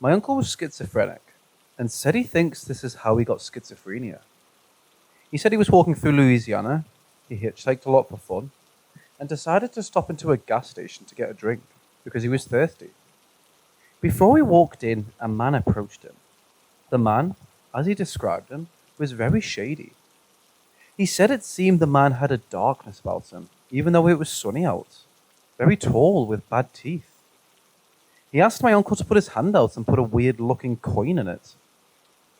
My uncle was schizophrenic and said he thinks this is how he got schizophrenia. He said he was walking through Louisiana, he hitchhiked a lot for fun, and decided to stop into a gas station to get a drink because he was thirsty. Before he walked in, a man approached him. The man, as he described him, was very shady. He said it seemed the man had a darkness about him, even though it was sunny out. Very tall with bad teeth. He asked my uncle to put his hand out and put a weird looking coin in it.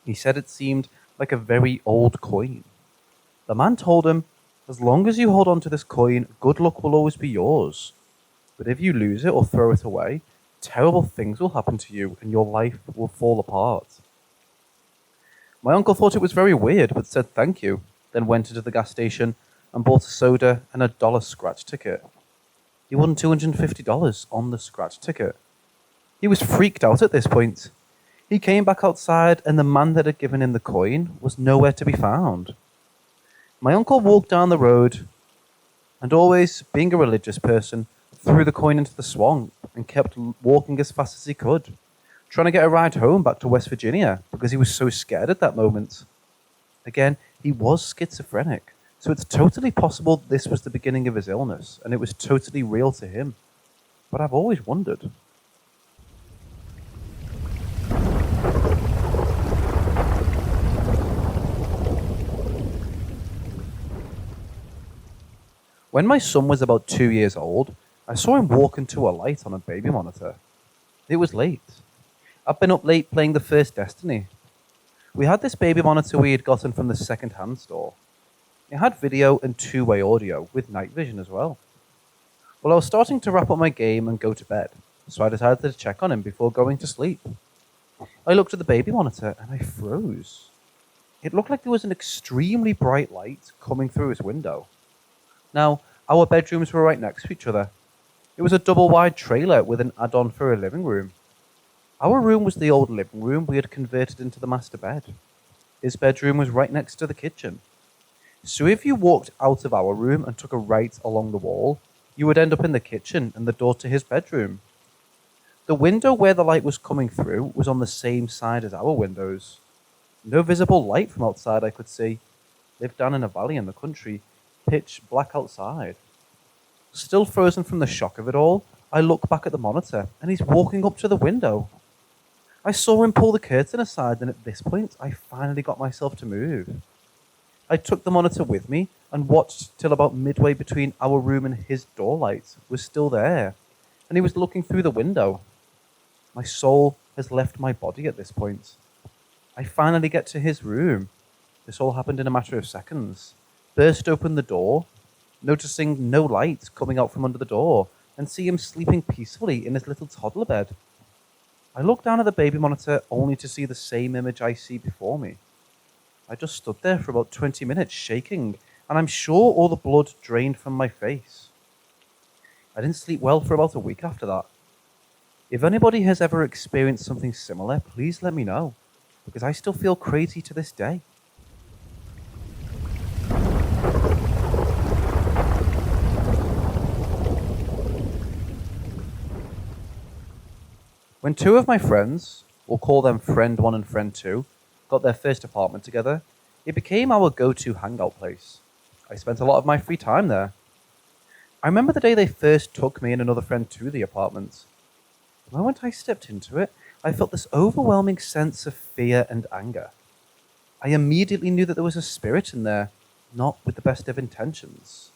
He said it seemed like a very old coin. The man told him, as long as you hold on to this coin, good luck will always be yours. But if you lose it or throw it away, terrible things will happen to you and your life will fall apart. My uncle thought it was very weird, but said thank you, then went into the gas station and bought a soda and a $1 scratch ticket. He won $250 on the scratch ticket. He was freaked out at this point. He came back outside and the man that had given him the coin was nowhere to be found. My uncle walked down the road and, always being a religious person, threw the coin into the swamp and kept walking as fast as he could, trying to get a ride home back to West Virginia because he was so scared at that moment. Again, he was schizophrenic, so it's totally possible this was the beginning of his illness and it was totally real to him. But I've always wondered. When my son was about 2 years old, I saw him walk into a light on a baby monitor. It was late. I'd been up late playing the first Destiny. We had this baby monitor we had gotten from the second-hand store. It had video and two-way audio, with night vision as well. Well, I was starting to wrap up my game and go to bed, so I decided to check on him before going to sleep. I looked at the baby monitor and I froze. It looked like there was an extremely bright light coming through his window. Now, our bedrooms were right next to each other. It was a double-wide trailer with an add-on for a living room. Our room was the old living room we had converted into the master bed. His bedroom was right next to the kitchen. So if you walked out of our room and took a right along the wall, you would end up in the kitchen and the door to his bedroom. The window where the light was coming through was on the same side as our windows. No visible light from outside I could see. Lived down in a valley in the country, pitch black outside. Still frozen from the shock of it all, I look back at the monitor and he's walking up to the window. I saw him pull the curtain aside and at this point I finally got myself to move. I took the monitor with me and watched till about midway between our room and his door light was still there and he was looking through the window. My soul has left my body at this point. I finally get to his room. This all happened in a matter of seconds. Burst open the door, noticing no light coming out from under the door, and see him sleeping peacefully in his little toddler bed. I look down at the baby monitor only to see the same image I see before me. I just stood there for about 20 minutes shaking, and I'm sure all the blood drained from my face. I didn't sleep well for about a week after that. If anybody has ever experienced something similar, please let me know, because I still feel crazy to this day. When two of my friends, we'll call them friend 1 and friend 2, got their first apartment together, it became our go-to hangout place. I spent a lot of my free time there. I remember the day they first took me and another friend to the apartment. The moment I stepped into it, I felt this overwhelming sense of fear and anger. I immediately knew that there was a spirit in there, not with the best of intentions.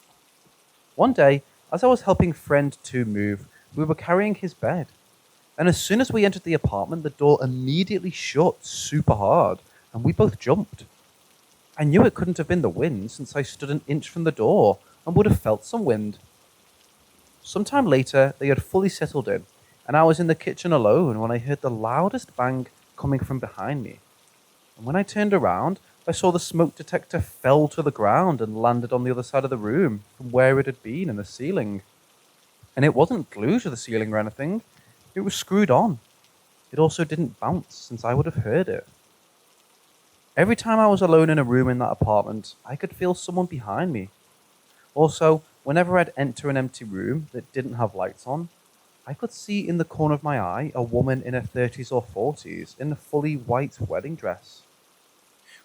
One day, as I was helping friend 2 move, we were carrying his bed. And as soon as we entered the apartment, the door immediately shut super hard, and we both jumped. I knew it couldn't have been the wind since I stood an inch from the door and would have felt some wind. Sometime later, they had fully settled in, and I was in the kitchen alone when I heard the loudest bang coming from behind me. And when I turned around, I saw the smoke detector fell to the ground and landed on the other side of the room from where it had been in the ceiling. And it wasn't glued to the ceiling or anything. It was screwed on. It also didn't bounce, since I would have heard it. Every time I was alone in a room in that apartment, I could feel someone behind me. Also, whenever I'd enter an empty room that didn't have lights on, I could see in the corner of my eye a woman in her 30s or 40s in a fully white wedding dress.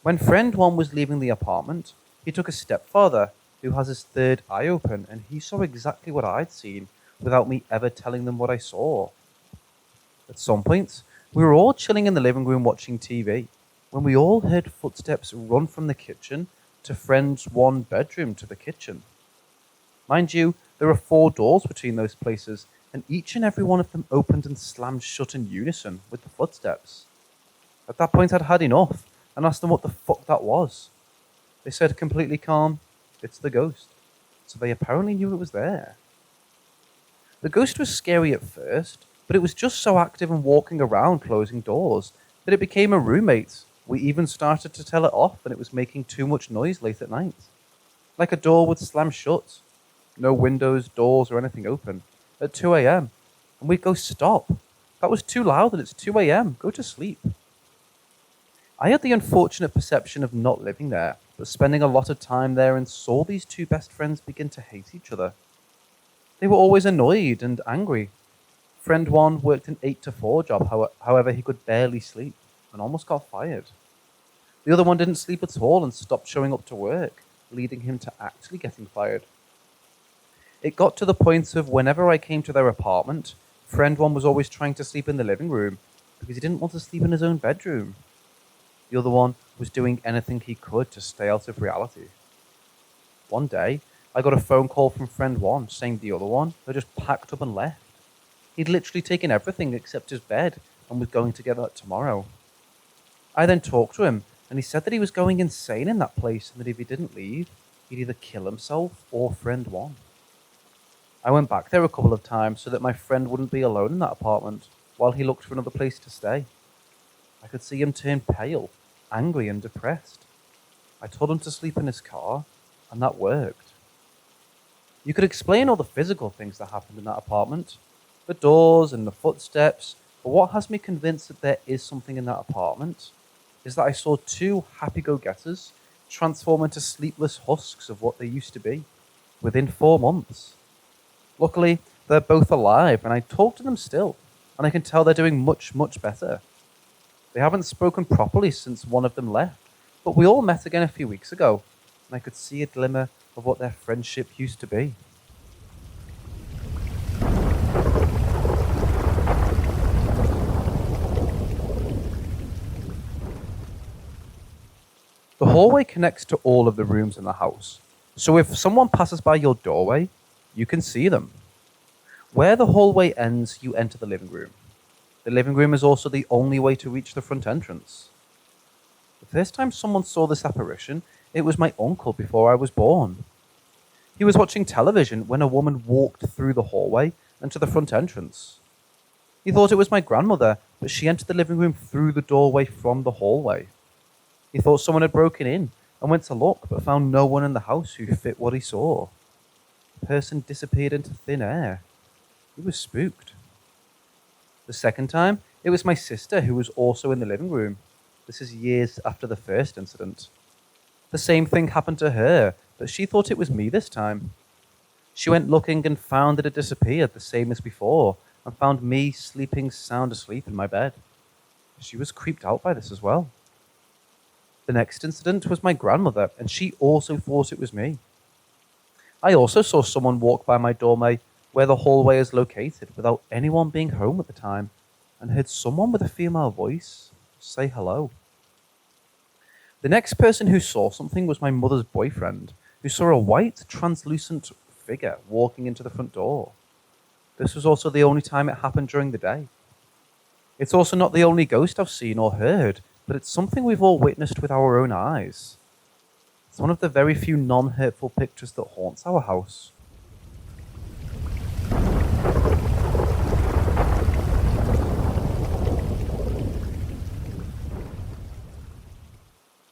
When friend one was leaving the apartment, he took a stepfather who has his third eye open and he saw exactly what I'd seen without me ever telling them what I saw. At some point, we were all chilling in the living room watching TV when we all heard footsteps run from the kitchen to friend's one bedroom to the kitchen. Mind you, there are 4 doors between those places, and each and every one of them opened and slammed shut in unison with the footsteps. At that point, I'd had enough and asked them what the fuck that was. They said completely calm, "It's the ghost." So they apparently knew it was there. The ghost was scary at first, but it was just so active and walking around closing doors that it became a roommate. We even started to tell it off when it was making too much noise late at night. Like a door would slam shut. No windows, doors, or anything open. At 2 a.m. And we'd go, "Stop. That was too loud and it's 2 a.m. Go to sleep." I had the unfortunate perception of not living there, but spending a lot of time there and saw these two best friends begin to hate each other. They were always annoyed and angry. Friend one worked an 8 to 4 job, however he could barely sleep and almost got fired. The other one didn't sleep at all and stopped showing up to work, leading him to actually getting fired. It got to the point of whenever I came to their apartment, friend one was always trying to sleep in the living room because he didn't want to sleep in his own bedroom. The other one was doing anything he could to stay out of reality. One day, I got a phone call from friend one saying the other one had just packed up and left. He'd literally taken everything except his bed and was going to get that tomorrow. I then talked to him and he said that he was going insane in that place and that if he didn't leave, he'd either kill himself or friend one. I went back there a couple of times so that my friend wouldn't be alone in that apartment while he looked for another place to stay. I could see him turn pale, angry and depressed. I told him to sleep in his car, and that worked. You could explain all the physical things that happened in that apartment, the doors and the footsteps, but what has me convinced that there is something in that apartment is that I saw 2 happy-go-getters transform into sleepless husks of what they used to be within 4 months. Luckily, they're both alive, and I talk to them still, and I can tell they're doing much, much better. They haven't spoken properly since one of them left, but we all met again a few weeks ago, and I could see a glimmer of what their friendship used to be. The hallway connects to all of the rooms in the house, so if someone passes by your doorway, you can see them. Where the hallway ends, you enter the living room. The living room is also the only way to reach the front entrance. The first time someone saw this apparition, it was my uncle before I was born. He was watching television when a woman walked through the hallway and to the front entrance. He thought it was my grandmother, but she entered the living room through the doorway from the hallway. He thought someone had broken in and went to look, but found no one in the house who fit what he saw. The person disappeared into thin air. He was spooked. The second time, it was my sister who was also in the living room. This is years after the first incident. The same thing happened to her, but she thought it was me this time. She went looking and found that it disappeared the same as before, and found me sleeping sound asleep in my bed. She was creeped out by this as well. The next incident was my grandmother, and she also thought it was me. I also saw someone walk by my doorway where the hallway is located without anyone being home at the time, and heard someone with a female voice say hello. The next person who saw something was my mother's boyfriend, who saw a white, translucent figure walking into the front door. This was also the only time it happened during the day. It's also not the only ghost I've seen or heard, but it's something we've all witnessed with our own eyes. It's one of the very few non-hurtful pictures that haunts our house.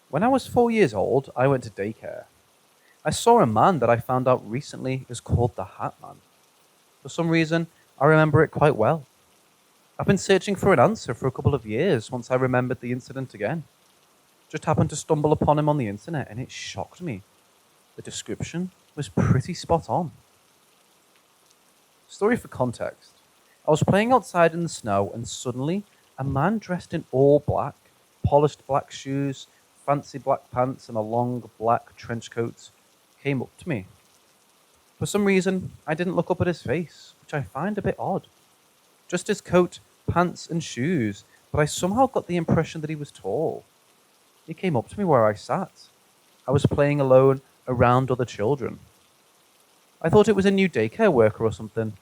When I was 4 years old, I went to daycare. I saw a man that I found out recently is called the Hat Man. For some reason, I remember it quite well. I've been searching for an answer for a couple of years once I remembered the incident again. Just happened to stumble upon him on the internet and it shocked me. The description was pretty spot on. Story for context. I was playing outside in the snow, and suddenly a man dressed in all black, polished black shoes, fancy black pants, and a long black trench coat came up to me. For some reason, I didn't look up at his face, which I find a bit odd. Just his coat, pants, and shoes, but I somehow got the impression that he was tall. He came up to me where I sat. I was playing alone around other children. I thought it was a new daycare worker or something.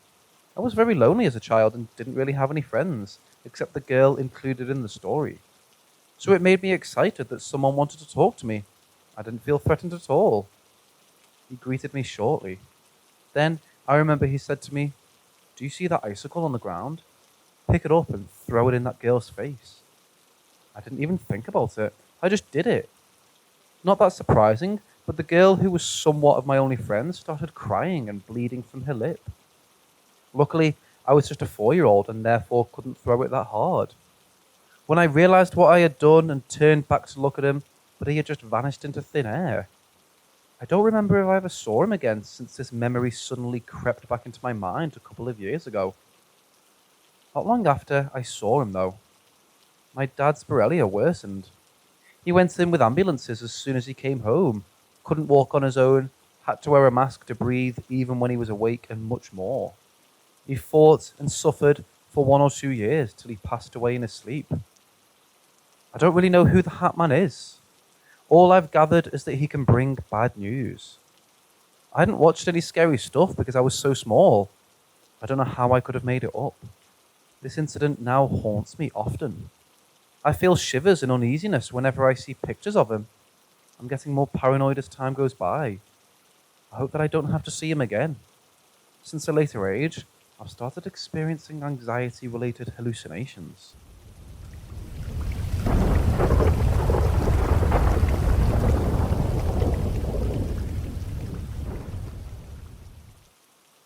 I was very lonely as a child and didn't really have any friends, except the girl included in the story. So it made me excited that someone wanted to talk to me. I didn't feel threatened at all. He greeted me shortly. Then I remember he said to me, "Do you see that icicle on the ground? Pick it up and throw it in that girl's face." I didn't even think about it. I just did it. Not that surprising, but the girl who was somewhat of my only friend started crying and bleeding from her lip. Luckily, I was just a 4-year-old and therefore couldn't throw it that hard. When I realized what I had done and turned back to look at him, but he had just vanished into thin air. I don't remember if I ever saw him again since this memory suddenly crept back into my mind a couple of years ago. Not long after, I saw him though. My dad's Borrelia worsened. He went in with ambulances as soon as he came home, couldn't walk on his own, had to wear a mask to breathe even when he was awake, and much more. He fought and suffered for 1 or 2 years till he passed away in his sleep. I don't really know who the Hat Man is. All I've gathered is that he can bring bad news. I hadn't watched any scary stuff because I was so small. I don't know how I could have made it up. This incident now haunts me often. I feel shivers and uneasiness whenever I see pictures of him. I'm getting more paranoid as time goes by. I hope that I don't have to see him again. Since a later age, I've started experiencing anxiety-related hallucinations.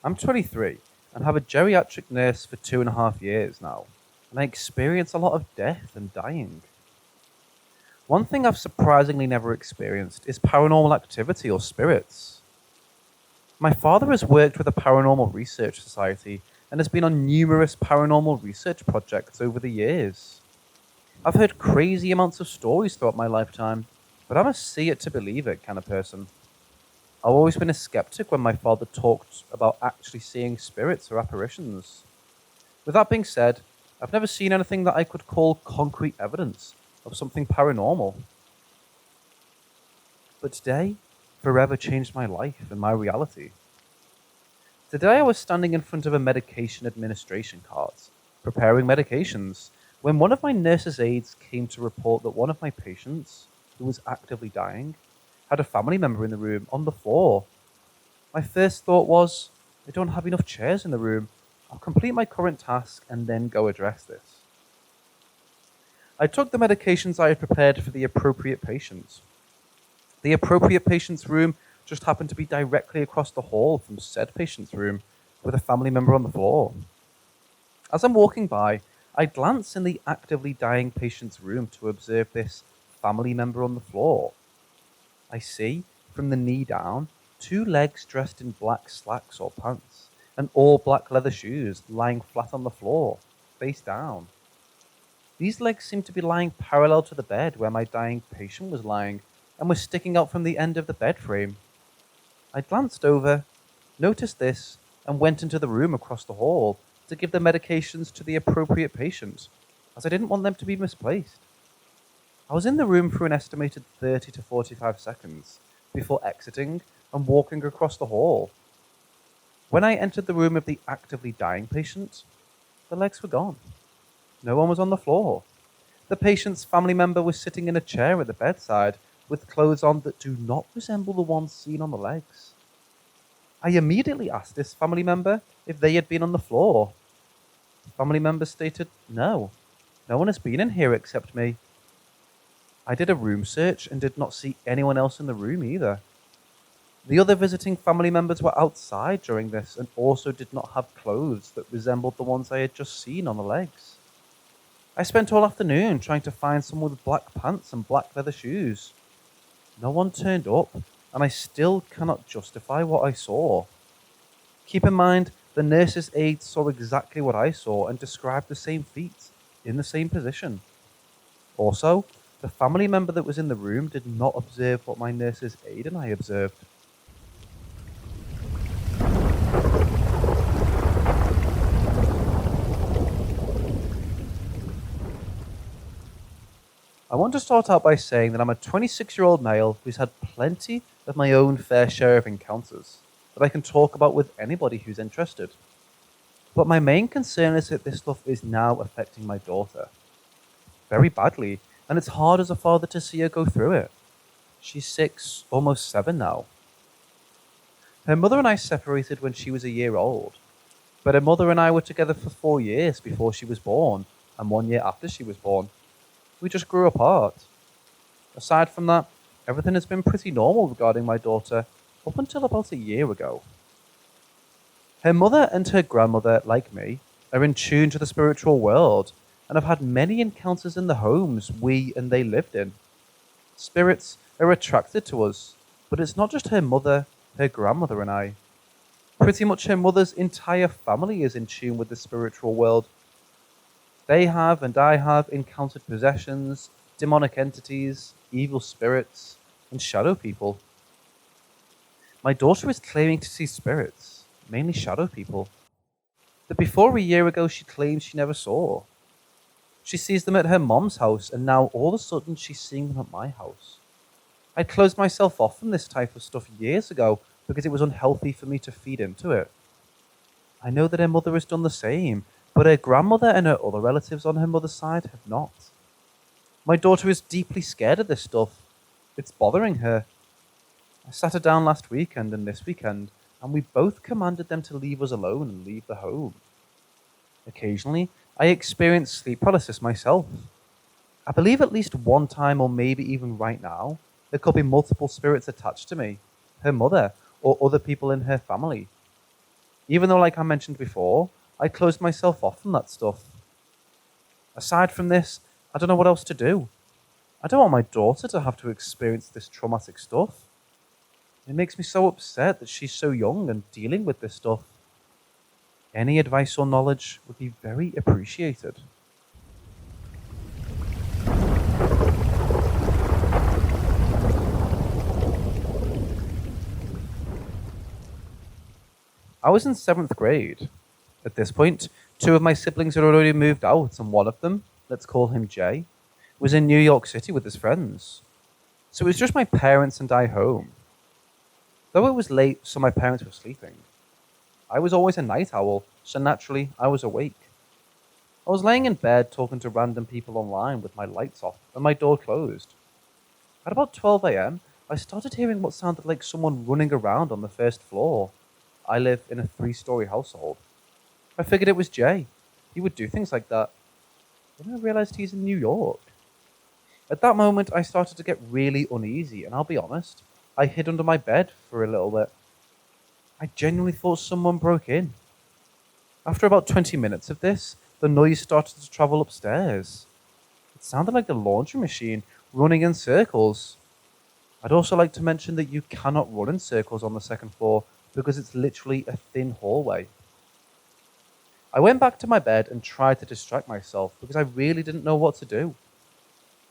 I'm 23 and have a geriatric nurse for 2.5 years now, and I experience a lot of death and dying. One thing I've surprisingly never experienced is paranormal activity or spirits. My father has worked with a paranormal research society and has been on numerous paranormal research projects over the years. I've heard crazy amounts of stories throughout my lifetime, but I'm a see it to believe it kind of person. I've always been a skeptic when my father talked about actually seeing spirits or apparitions. With that being said, I've never seen anything that I could call concrete evidence of something paranormal. But today, forever changed my life and my reality. Today I was standing in front of a medication administration cart, preparing medications, when one of my nurse's aides came to report that one of my patients, who was actively dying, had a family member in the room on the floor. My first thought was, I don't have enough chairs in the room. I'll complete my current task and then go address this. I took the medications I had prepared for the appropriate patient. The appropriate patient's room just happened to be directly across the hall from said patient's room, with a family member on the floor. As I'm walking by, I glance in the actively dying patient's room to observe this family member on the floor. I see, from the knee down, 2 legs dressed in black slacks or pants, and all black leather shoes lying flat on the floor, face down. These legs seemed to be lying parallel to the bed where my dying patient was lying, and were sticking out from the end of the bed frame. I glanced over, noticed this, and went into the room across the hall to give the medications to the appropriate patient, as I didn't want them to be misplaced. I was in the room for an estimated 30 to 45 seconds before exiting and walking across the hall. When I entered the room of the actively dying patient, the legs were gone. No one was on the floor. The patient's family member was sitting in a chair at the bedside with clothes on that do not resemble the ones seen on the legs. I immediately asked this family member if they had been on the floor. The family member stated, no one has been in here except me. I did a room search and did not see anyone else in the room either. The other visiting family members were outside during this and also did not have clothes that resembled the ones I had just seen on the legs. I spent all afternoon trying to find someone with black pants and black leather shoes. No one turned up, and I still cannot justify what I saw. Keep in mind, The nurse's aide saw exactly what I saw and described the same feat, in the same position. Also, the family member that was in the room did not observe what my nurse's aide and I observed. I want to start out by saying that I'm a 26-year-old male who's had plenty of my own fair share of encounters that I can talk about with anybody who's interested. But my main concern is that this stuff is now affecting my daughter very badly, and it's hard as a father to see her go through it. She's 6, almost 7 now. Her mother and I separated when she was a year old, but her mother and I were together for 4 years before she was born, and 1 year after she was born. We just grew apart. Aside from that, everything has been pretty normal regarding my daughter up until about a year ago. Her mother and her grandmother, like me, are in tune to the spiritual world and have had many encounters in the homes we and they lived in. Spirits are attracted to us, but it's not just her mother, her grandmother, and I. Pretty much her mother's entire family is in tune with the spiritual world. They have, and I have, encountered possessions, demonic entities, evil spirits, and shadow people. My daughter is claiming to see spirits, mainly shadow people, that before a year ago she claimed she never saw. She sees them at her mom's house, and now all of a sudden she's seeing them at my house. I closed myself off from this type of stuff years ago because it was unhealthy for me to feed into it. I know that her mother has done the same, but her grandmother and her other relatives on her mother's side have not. My daughter is deeply scared of this stuff. It's bothering her. I sat her down last weekend and this weekend, and we both commanded them to leave us alone and leave the home. Occasionally, I experience sleep paralysis myself. I believe at least one time, or maybe even right now, there could be multiple spirits attached to me, her mother, or other people in her family. Even though, like I mentioned before, I closed myself off from that stuff. Aside from this, I don't know what else to do. I don't want my daughter to have to experience this traumatic stuff. It makes me so upset that she's so young and dealing with this stuff. Any advice or knowledge would be very appreciated. I was in 7th grade. At this point, 2 of my siblings had already moved out, and one of them, let's call him Jay, was in New York City with his friends. So it was just my parents and I home. Though it was late, so my parents were sleeping. I was always a night owl, so naturally I was awake. I was laying in bed talking to random people online with my lights off and my door closed. At about 12 a.m., I started hearing what sounded like someone running around on the first floor. I live in a 3-story household. I figured it was Jay. He would do things like that. Then I realized he's in New York. At that moment, I started to get really uneasy, and I'll be honest, I hid under my bed for a little bit. I genuinely thought someone broke in. After about 20 minutes of this, the noise started to travel upstairs. It sounded like the laundry machine running in circles. I'd also like to mention that you cannot run in circles on the 2nd floor because it's literally a thin hallway. I went back to my bed and tried to distract myself because I really didn't know what to do.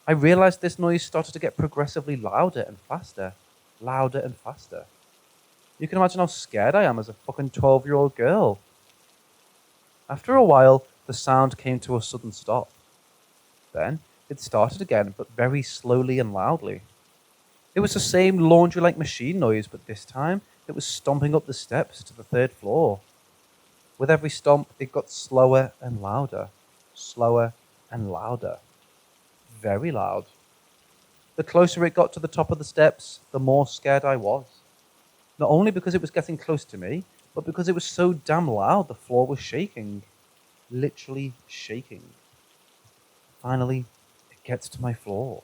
I realized this noise started to get progressively louder and faster. Louder and faster. You can imagine how scared I am as a fucking 12-year-old girl. After a while, the sound came to a sudden stop. Then, it started again, but very slowly and loudly. It was the same laundry-like machine noise, but this time, it was stomping up the steps to the 3rd floor. With every stomp, it got slower and louder. Slower and louder. Very loud. The closer it got to the top of the steps, the more scared I was. Not only because it was getting close to me, but because it was so damn loud the floor was shaking. Literally shaking. Finally, it gets to my floor.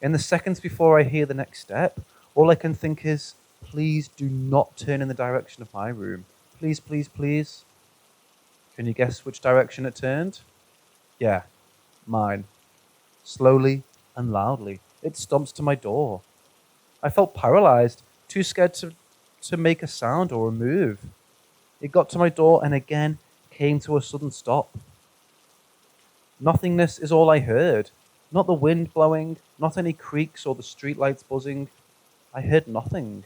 In the seconds before I hear the next step, all I can think is, please do not turn in the direction of my room. Please, please, please. Can you guess which direction it turned? Yeah, mine. Slowly and loudly, it stomps to my door. I felt paralyzed, too scared to make a sound or a move. It got to my door and again came to a sudden stop. Nothingness is all I heard. Not the wind blowing, not any creaks or the streetlights buzzing. I heard nothing.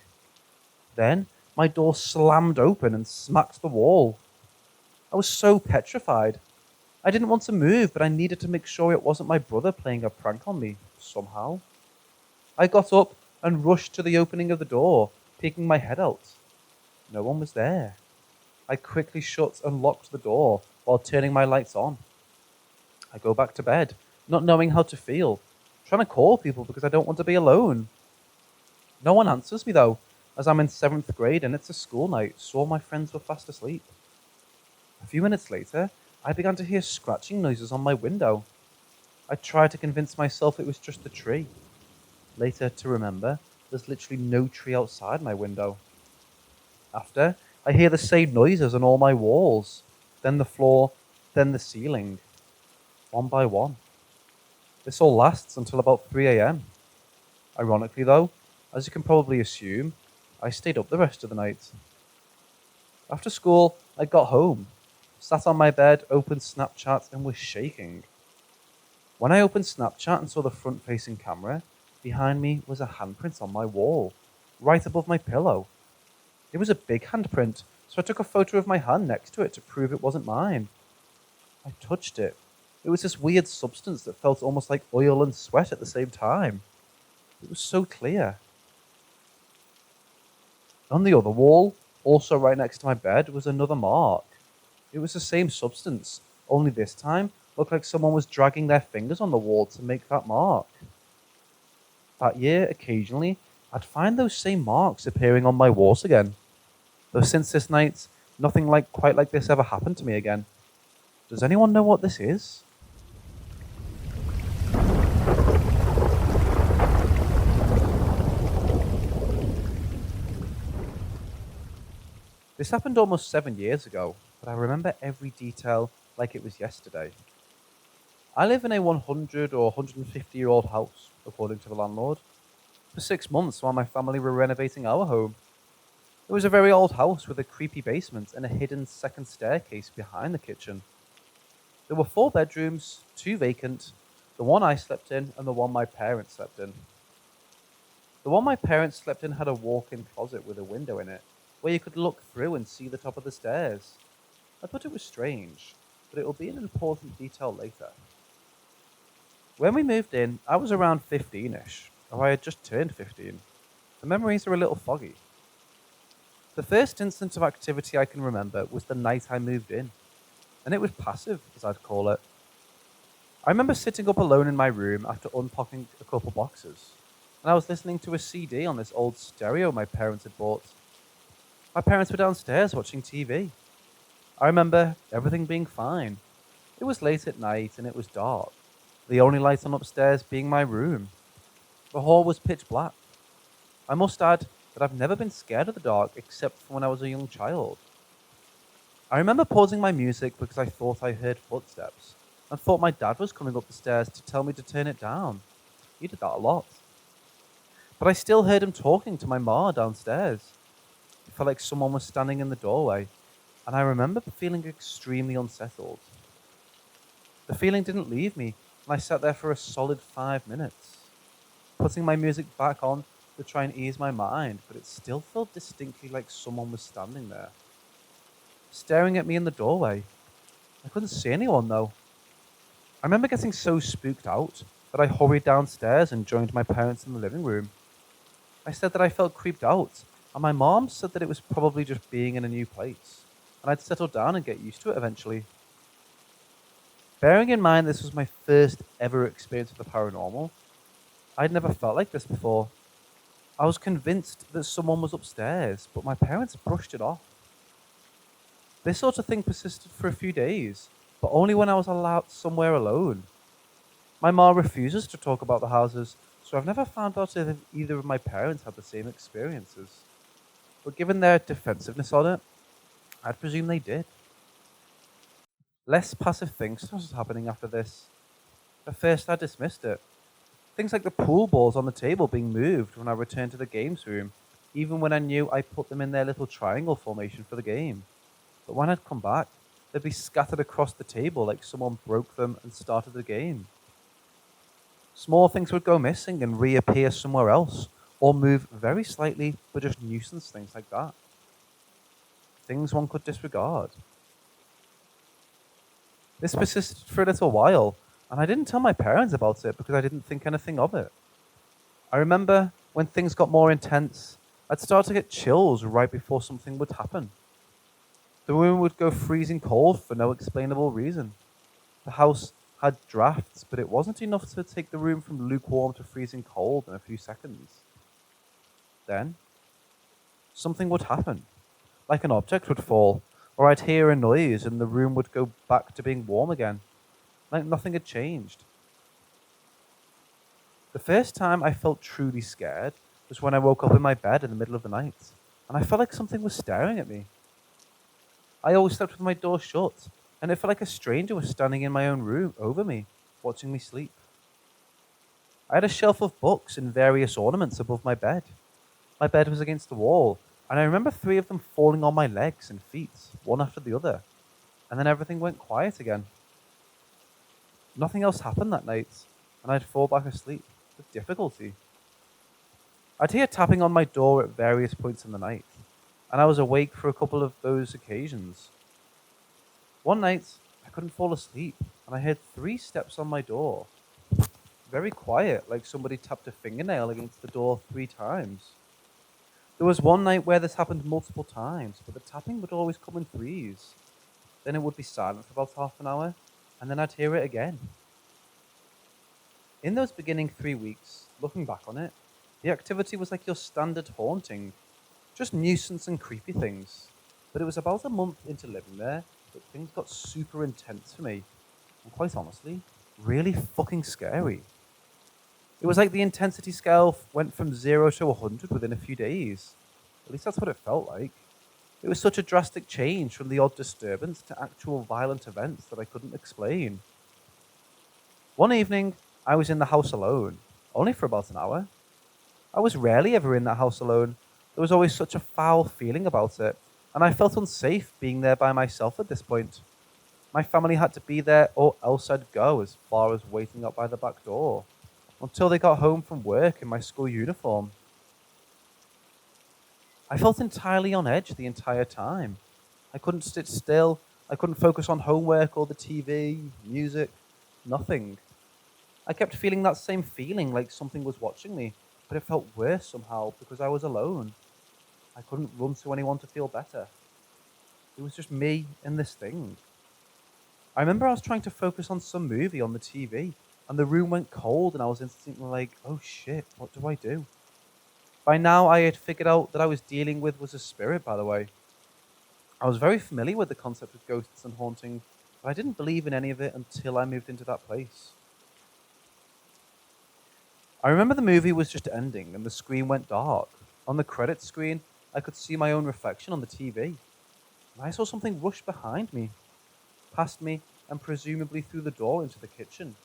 Then my door slammed open and smacked the wall. I was so petrified. I didn't want to move, but I needed to make sure it wasn't my brother playing a prank on me, somehow. I got up and rushed to the opening of the door, peeking my head out. No one was there. I quickly shut and locked the door while turning my lights on. I go back to bed, not knowing how to feel, trying to call people because I don't want to be alone. No one answers me though, as I'm in 7th grade and it's a school night, so all my friends were fast asleep. A few minutes later, I began to hear scratching noises on my window. I tried to convince myself it was just the tree. Later, to remember, there's literally no tree outside my window. After, I hear the same noises on all my walls, then the floor, then the ceiling, one by one. This all lasts until about 3 a.m. Ironically though, as you can probably assume, I stayed up the rest of the night. After school, I got home, sat on my bed, opened Snapchat and was shaking. When I opened Snapchat and saw the front-facing camera, behind me was a handprint on my wall, right above my pillow. It was a big handprint, so I took a photo of my hand next to it to prove it wasn't mine. I touched it. It was this weird substance that felt almost like oil and sweat at the same time. It was so clear. On the other wall, also right next to my bed, was another mark. It was the same substance, only this time looked like someone was dragging their fingers on the wall to make that mark. That year, occasionally, I'd find those same marks appearing on my walls again. Though since this night, nothing quite like this ever happened to me again. Does anyone know what this is? This happened almost 7 years ago, but I remember every detail like it was yesterday. I live in a 100 or 150-year-old house, according to the landlord, for 6 months while my family were renovating our home. It was a very old house with a creepy basement and a hidden second staircase behind the kitchen. There were 4 bedrooms, 2 vacant, the one I slept in and the one my parents slept in. The one my parents slept in had a walk-in closet with a window in it, where you could look through and see the top of the stairs. I thought it was strange, but it will be an important detail later. When we moved in, I was around 15-ish, or I had just turned 15. The memories are a little foggy. The first instance of activity I can remember was the night I moved in, and it was passive, as I'd call it. I remember sitting up alone in my room after unpacking a couple boxes, and I was listening to a CD on this old stereo my parents had bought. My parents were downstairs watching TV. I remember everything being fine. It was late at night and it was dark, the only light on upstairs being my room. The hall was pitch black. I must add that I've never been scared of the dark except for when I was a young child. I remember pausing my music because I thought I heard footsteps and thought my dad was coming up the stairs to tell me to turn it down. He did that a lot. But I still heard him talking to my ma downstairs. It felt like someone was standing in the doorway, and I remember feeling extremely unsettled. The feeling didn't leave me, and I sat there for a solid 5 minutes, putting my music back on to try and ease my mind, but it still felt distinctly like someone was standing there, staring at me in the doorway. I couldn't see anyone, though. I remember getting so spooked out that I hurried downstairs and joined my parents in the living room. I said that I felt creeped out, and my mom said that it was probably just being in a new place, and I'd settle down and get used to it eventually. Bearing in mind this was my first ever experience with the paranormal, I'd never felt like this before. I was convinced that someone was upstairs, but my parents brushed it off. This sort of thing persisted for a few days, but only when I was allowed somewhere alone. My mom refuses to talk about the houses, so I've never found out if either of my parents had the same experiences. But given their defensiveness on it, I'd presume they did. Less passive things started happening after this. At first I dismissed it. Things like the pool balls on the table being moved when I returned to the games room, even when I knew I put them in their little triangle formation for the game. but when I'd come back, they'd be scattered across the table like someone broke them and started the game. Small things would go missing and reappear somewhere else, or move very slightly, but just nuisance things like that. Things one could disregard. This persisted for a little while, and I didn't tell my parents about it because I didn't think anything of it. I remember when things got more intense, I'd start to get chills right before something would happen. The room would go freezing cold for no explainable reason. The house had drafts, but it wasn't enough to take the room from lukewarm to freezing cold in a few seconds. Then, something would happen, like an object would fall, or I'd hear a noise and the room would go back to being warm again, like nothing had changed. The first time I felt truly scared was when I woke up in my bed in the middle of the night, and I felt like something was staring at me. I always slept with my door shut, and it felt like a stranger was standing in my own room over me, watching me sleep. I had a shelf of books and various ornaments above my bed. My bed was against the wall, and I remember 3 of them falling on my legs and feet, one after the other, and then everything went quiet again. Nothing else happened that night, and I'd fall back asleep with difficulty. I'd hear tapping on my door at various points in the night, and I was awake for a couple of those occasions. One night, I couldn't fall asleep, and I heard 3 steps on my door. Very quiet, like somebody tapped a fingernail against the door 3 times. There was one night where this happened multiple times, but the tapping would always come in threes. Then it would be silent for about half an hour, and then I'd hear it again. In those beginning 3 weeks, looking back on it, the activity was like your standard haunting, just nuisance and creepy things. But it was about a month into living there that things got super intense for me, and quite honestly, really fucking scary. It was like the intensity scale went from 0 to 100 within a few days. At least that's what it felt like. It was such a drastic change from the odd disturbance to actual violent events that I couldn't explain. One evening, I was in the house alone, only for about an hour. I was rarely ever in that house alone. There was always such a foul feeling about it, and I felt unsafe being there by myself at this point. My family had to be there or else I'd go, as far as waiting up by the back door, until they got home from work in my school uniform. I felt entirely on edge the entire time. I couldn't sit still, I couldn't focus on homework or the TV, music, nothing. I kept feeling that same feeling like something was watching me, but it felt worse somehow because I was alone. I couldn't run to anyone to feel better. It was just me and this thing. I remember I was trying to focus on some movie on the TV, and the room went cold, and I was instantly like, oh shit, what do I do? By now, I had figured out that I was dealing with was a spirit, by the way. I was very familiar with the concept of ghosts and haunting, but I didn't believe in any of it until I moved into that place. I remember the movie was just ending, and the screen went dark. On the credits screen, I could see my own reflection on the TV, and I saw something rush behind me, past me, and presumably through the door into the kitchen.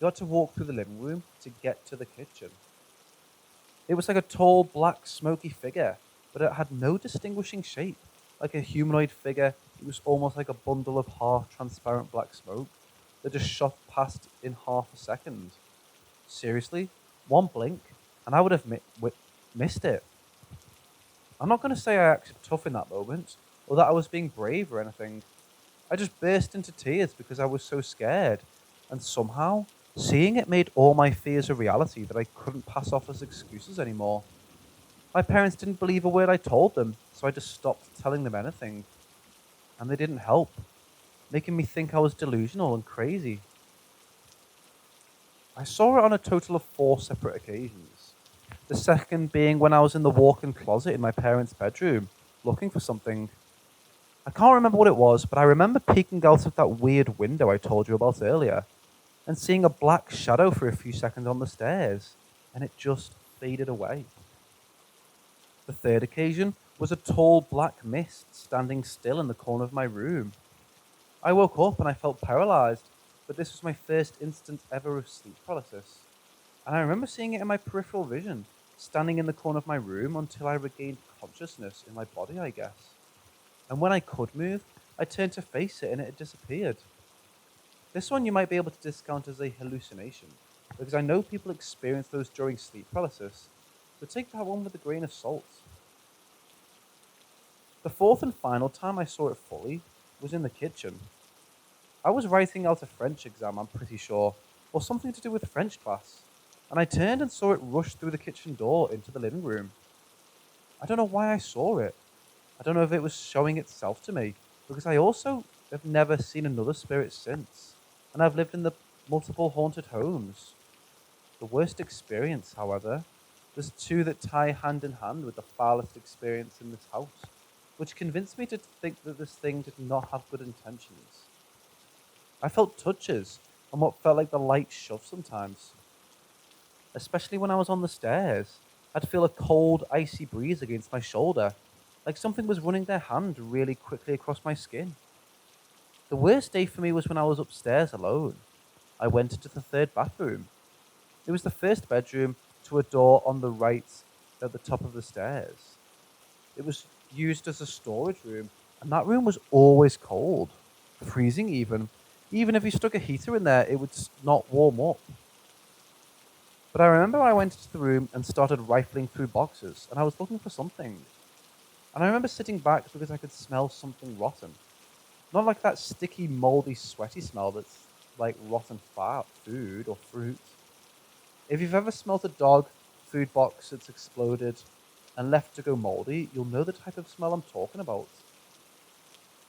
You had to walk through the living room to get to the kitchen. It was like a tall, black, smoky figure, but it had no distinguishing shape. Like a humanoid figure, it was almost like a bundle of half-transparent black smoke that just shot past in half a second. Seriously, one blink, and I would have missed it. I'm not going to say I acted tough in that moment, or that I was being brave or anything. I just burst into tears because I was so scared, and somehow, seeing it made all my fears a reality that I couldn't pass off as excuses anymore. My parents didn't believe a word I told them, so I just stopped telling them anything. And they didn't help, making me think I was delusional and crazy. I saw it on a total of 4 separate occasions. The second being when I was in the walk-in closet in my parents' bedroom, looking for something. I can't remember what it was, but I remember peeking out of that weird window I told you about earlier, and seeing a black shadow for a few seconds on the stairs, and it just faded away. The third occasion was a tall black mist standing still in the corner of my room. I woke up and I felt paralyzed, but this was my first instance ever of sleep paralysis. And I remember seeing it in my peripheral vision, standing in the corner of my room until I regained consciousness in my body, I guess. And when I could move, I turned to face it and it had disappeared. This one you might be able to discount as a hallucination, because I know people experience those during sleep paralysis, so take that one with a grain of salt. The fourth and final time I saw it fully was in the kitchen. I was writing out a French exam, I'm pretty sure, or something to do with French class, and I turned and saw it rush through the kitchen door into the living room. I don't know why I saw it. I don't know if it was showing itself to me, because I also have never seen another spirit since, and I've lived in the multiple haunted homes. The worst experience, however, was two that tie hand in hand with the foulest experience in this house, which convinced me to think that this thing did not have good intentions. I felt touches on what felt like the light shove sometimes, especially when I was on the stairs. I'd feel a cold, icy breeze against my shoulder, like something was running their hand really quickly across my skin. The worst day for me was when I was upstairs alone. I went into the third bathroom. It was the first bedroom to a door on the right at the top of the stairs. It was used as a storage room, and that room was always cold, freezing even. Even if you stuck a heater in there, it would not warm up. But I remember I went into the room and started rifling through boxes, and I was looking for something. And I remember sitting back because I could smell something rotten. Not like that sticky, moldy, sweaty smell that's like rotten fat, food, or fruit. If you've ever smelt a dog food box that's exploded and left to go moldy, you'll know the type of smell I'm talking about.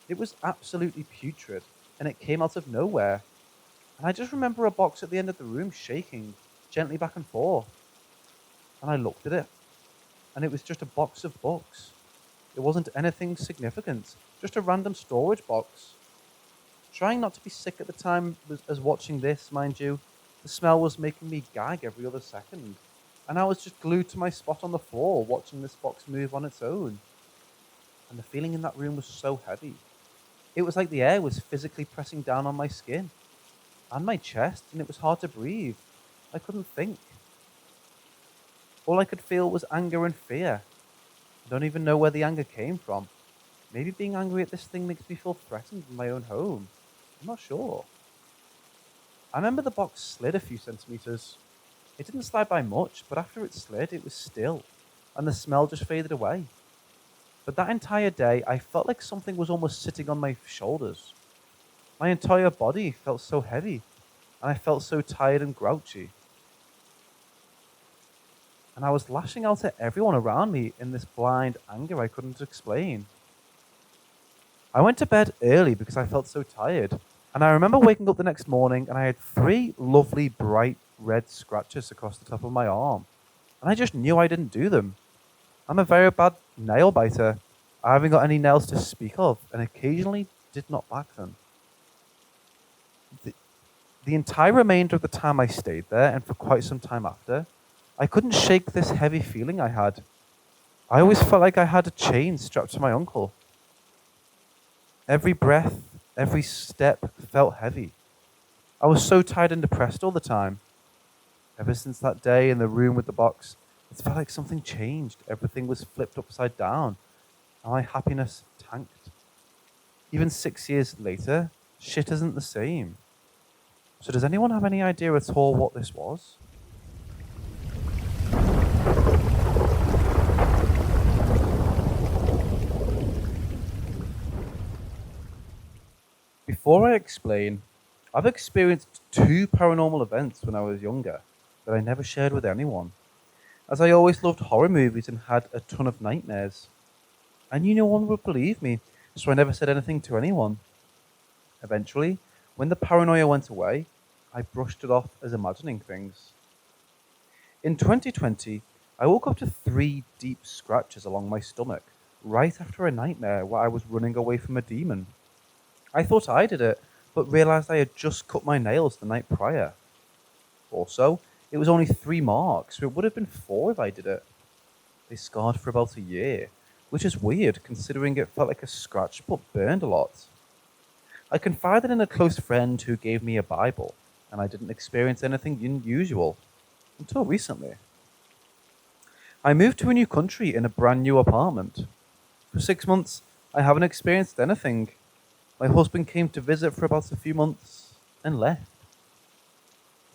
It was absolutely putrid, and it came out of nowhere. And I just remember a box at the end of the room shaking gently back and forth. And I looked at it, and it was just a box of books. It wasn't anything significant, just a random storage box. Trying not to be sick at the time as watching this, mind you, the smell was making me gag every other second. And I was just glued to my spot on the floor watching this box move on its own. And the feeling in that room was so heavy. It was like the air was physically pressing down on my skin and my chest, and it was hard to breathe. I couldn't think. All I could feel was anger and fear. I don't even know where the anger came from. Maybe being angry at this thing makes me feel threatened in my own home. I'm not sure. I remember the box slid a few centimeters. It didn't slide by much, but after it slid, it was still, and the smell just faded away. But that entire day, I felt like something was almost sitting on my shoulders. My entire body felt so heavy, and I felt so tired and grouchy. And I was lashing out at everyone around me in this blind anger I couldn't explain. I went to bed early because I felt so tired, and I remember waking up the next morning and I had three lovely bright red scratches across the top of my arm, and I just knew I didn't do them. I'm a very bad nail biter. I haven't got any nails to speak of, and occasionally did not back them. The entire remainder of the time I stayed there, and for quite some time after, I couldn't shake this heavy feeling I had. I always felt like I had a chain strapped to my ankle. Every breath, every step felt heavy. I was so tired and depressed all the time. Ever since that day in the room with the box, it felt like something changed. Everything was flipped upside down, and my happiness tanked. Even 6 years later, shit isn't the same. So does anyone have any idea at all what this was? Before I explain, I've experienced two paranormal events when I was younger that I never shared with anyone, as I always loved horror movies and had a ton of nightmares. I knew no one would believe me, so I never said anything to anyone. Eventually, when the paranoia went away, I brushed it off as imagining things. In 2020, I woke up to three deep scratches along my stomach right after a nightmare where I was running away from a demon. I thought I did it, but realized I had just cut my nails the night prior. Also, it was only 3 marks, so it would have been 4 if I did it. They scarred for about a year, which is weird considering it felt like a scratch but burned a lot. I confided in a close friend who gave me a Bible, and I didn't experience anything unusual until recently. I moved to a new country in a brand new apartment. For 6 months, I haven't experienced anything. My husband came to visit for about a few months and left.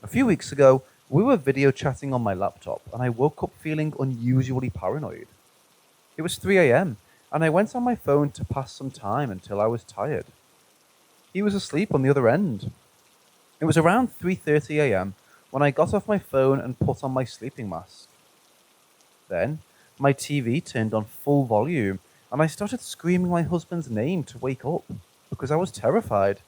A few weeks ago, we were video chatting on my laptop and I woke up feeling unusually paranoid. It was 3 a.m. and I went on my phone to pass some time until I was tired. He was asleep on the other end. It was around 3:30 a.m. when I got off my phone and put on my sleeping mask. Then, my TV turned on full volume and I started screaming my husband's name to wake up because I was terrified.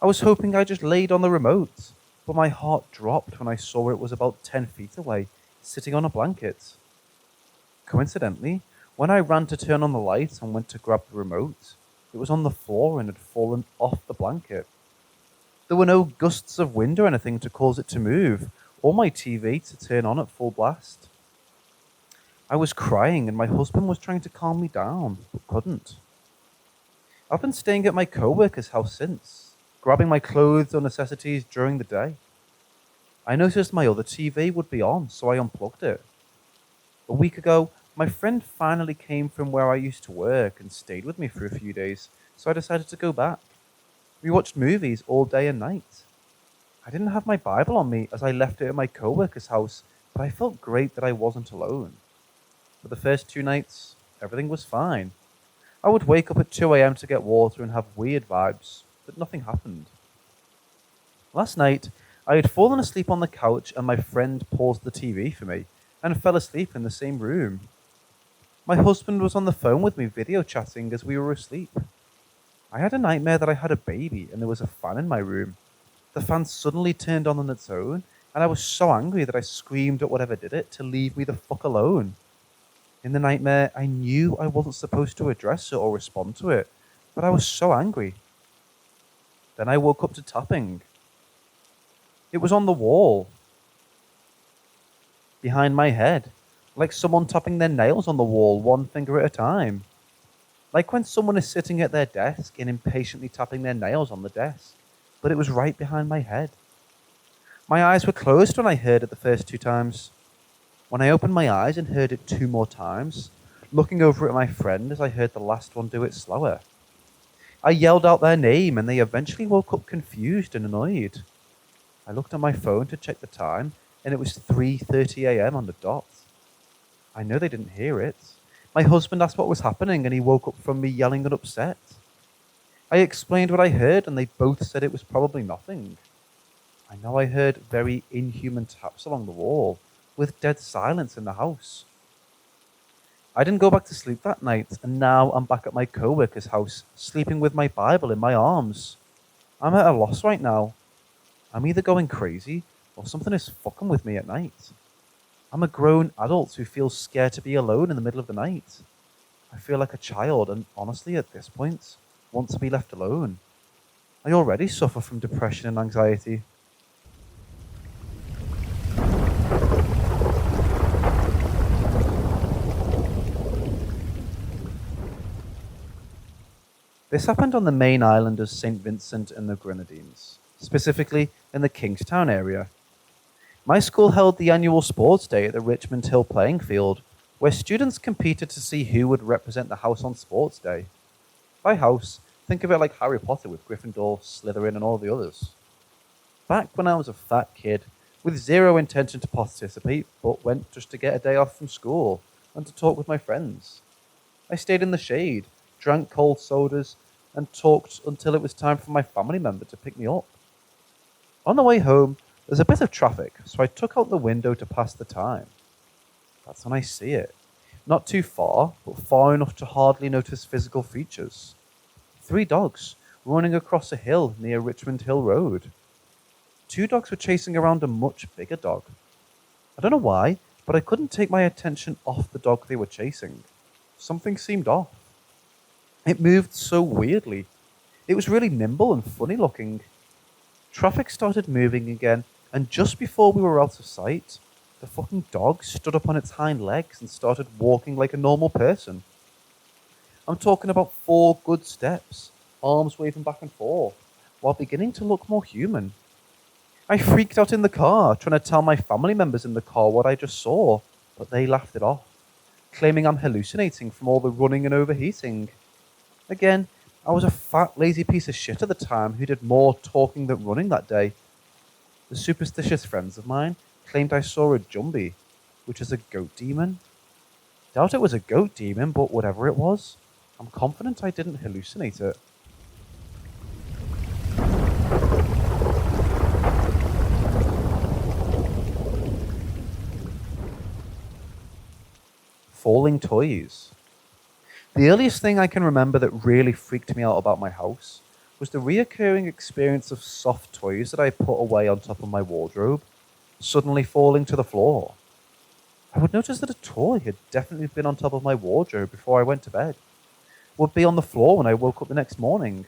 I was hoping I just laid on the remote, but my heart dropped when I saw it was about 10 feet away, sitting on a blanket. Coincidentally, when I ran to turn on the light and went to grab the remote, it was on the floor and had fallen off the blanket. There were no gusts of wind or anything to cause it to move, or my TV to turn on at full blast. I was crying and my husband was trying to calm me down, but couldn't. I've been staying at my coworker's house since, grabbing my clothes or necessities during the day. I noticed my other TV would be on, so I unplugged it. A week ago, my friend finally came from where I used to work and stayed with me for a few days, so I decided to go back. We watched movies all day and night. I didn't have my Bible on me as I left it at my coworker's house, but I felt great that I wasn't alone. For the first 2 nights, everything was fine. I would wake up at 2 a.m. to get water and have weird vibes, but nothing happened. Last night, I had fallen asleep on the couch and my friend paused the TV for me and fell asleep in the same room. My husband was on the phone with me video chatting as we were asleep. I had a nightmare that I had a baby and there was a fan in my room. The fan suddenly turned on its own and I was so angry that I screamed at whatever did it to leave me the fuck alone. In the nightmare, I knew I wasn't supposed to address it or respond to it, but I was so angry. Then I woke up to tapping. It was on the wall, behind my head, like someone tapping their nails on the wall one finger at a time. Like when someone is sitting at their desk and impatiently tapping their nails on the desk, but it was right behind my head. My eyes were closed when I heard it the first 2 times. When I opened my eyes and heard it 2 more times, looking over at my friend as I heard the last one do it slower. I yelled out their name and they eventually woke up confused and annoyed. I looked at my phone to check the time and it was 3:30 a.m. on the dot. I know they didn't hear it. My husband asked what was happening and he woke up from me yelling and upset. I explained what I heard and they both said it was probably nothing. I know I heard very inhuman taps along the wall, with dead silence in the house. I didn't go back to sleep that night, and now I'm back at my coworker's house, sleeping with my Bible in my arms. I'm at a loss right now. I'm either going crazy, or something is fucking with me at night. I'm a grown adult who feels scared to be alone in the middle of the night. I feel like a child, and honestly, at this point, want to be left alone. I already suffer from depression and anxiety. This happened on the main island of St. Vincent and the Grenadines, specifically in the Kingstown area. My school held the annual sports day at the Richmond Hill playing field, where students competed to see who would represent the house on sports day. By house, think of it like Harry Potter with Gryffindor, Slytherin, and all the others. Back when I was a fat kid, with zero intention to participate, but went just to get a day off from school and to talk with my friends. I stayed in the shade, drank cold sodas, and talked until it was time for my family member to pick me up. On the way home, there's a bit of traffic, so I took out the window to pass the time. That's when I see it. Not too far, but far enough to hardly notice physical features. 3 dogs running across a hill near Richmond Hill Road. 2 dogs were chasing around a much bigger dog. I don't know why, but I couldn't take my attention off the dog they were chasing. Something seemed off. It moved so weirdly. It was really nimble and funny looking. Traffic started moving again, and just before we were out of sight, the fucking dog stood up on its hind legs and started walking like a normal person. I'm talking about 4 good steps, arms waving back and forth, while beginning to look more human. I freaked out in the car, trying to tell my family members in the car what I just saw, but they laughed it off, claiming I'm hallucinating from all the running and overheating. Again, I was a fat, lazy piece of shit at the time who did more talking than running that day. The superstitious friends of mine claimed I saw a jumbie, which is a goat demon. Doubt it was a goat demon, but whatever it was, I'm confident I didn't hallucinate it. Falling toys. The earliest thing I can remember that really freaked me out about my house was the reoccurring experience of soft toys that I put away on top of my wardrobe suddenly falling to the floor. I would notice that a toy had definitely been on top of my wardrobe before I went to bed, would be on the floor when I woke up the next morning.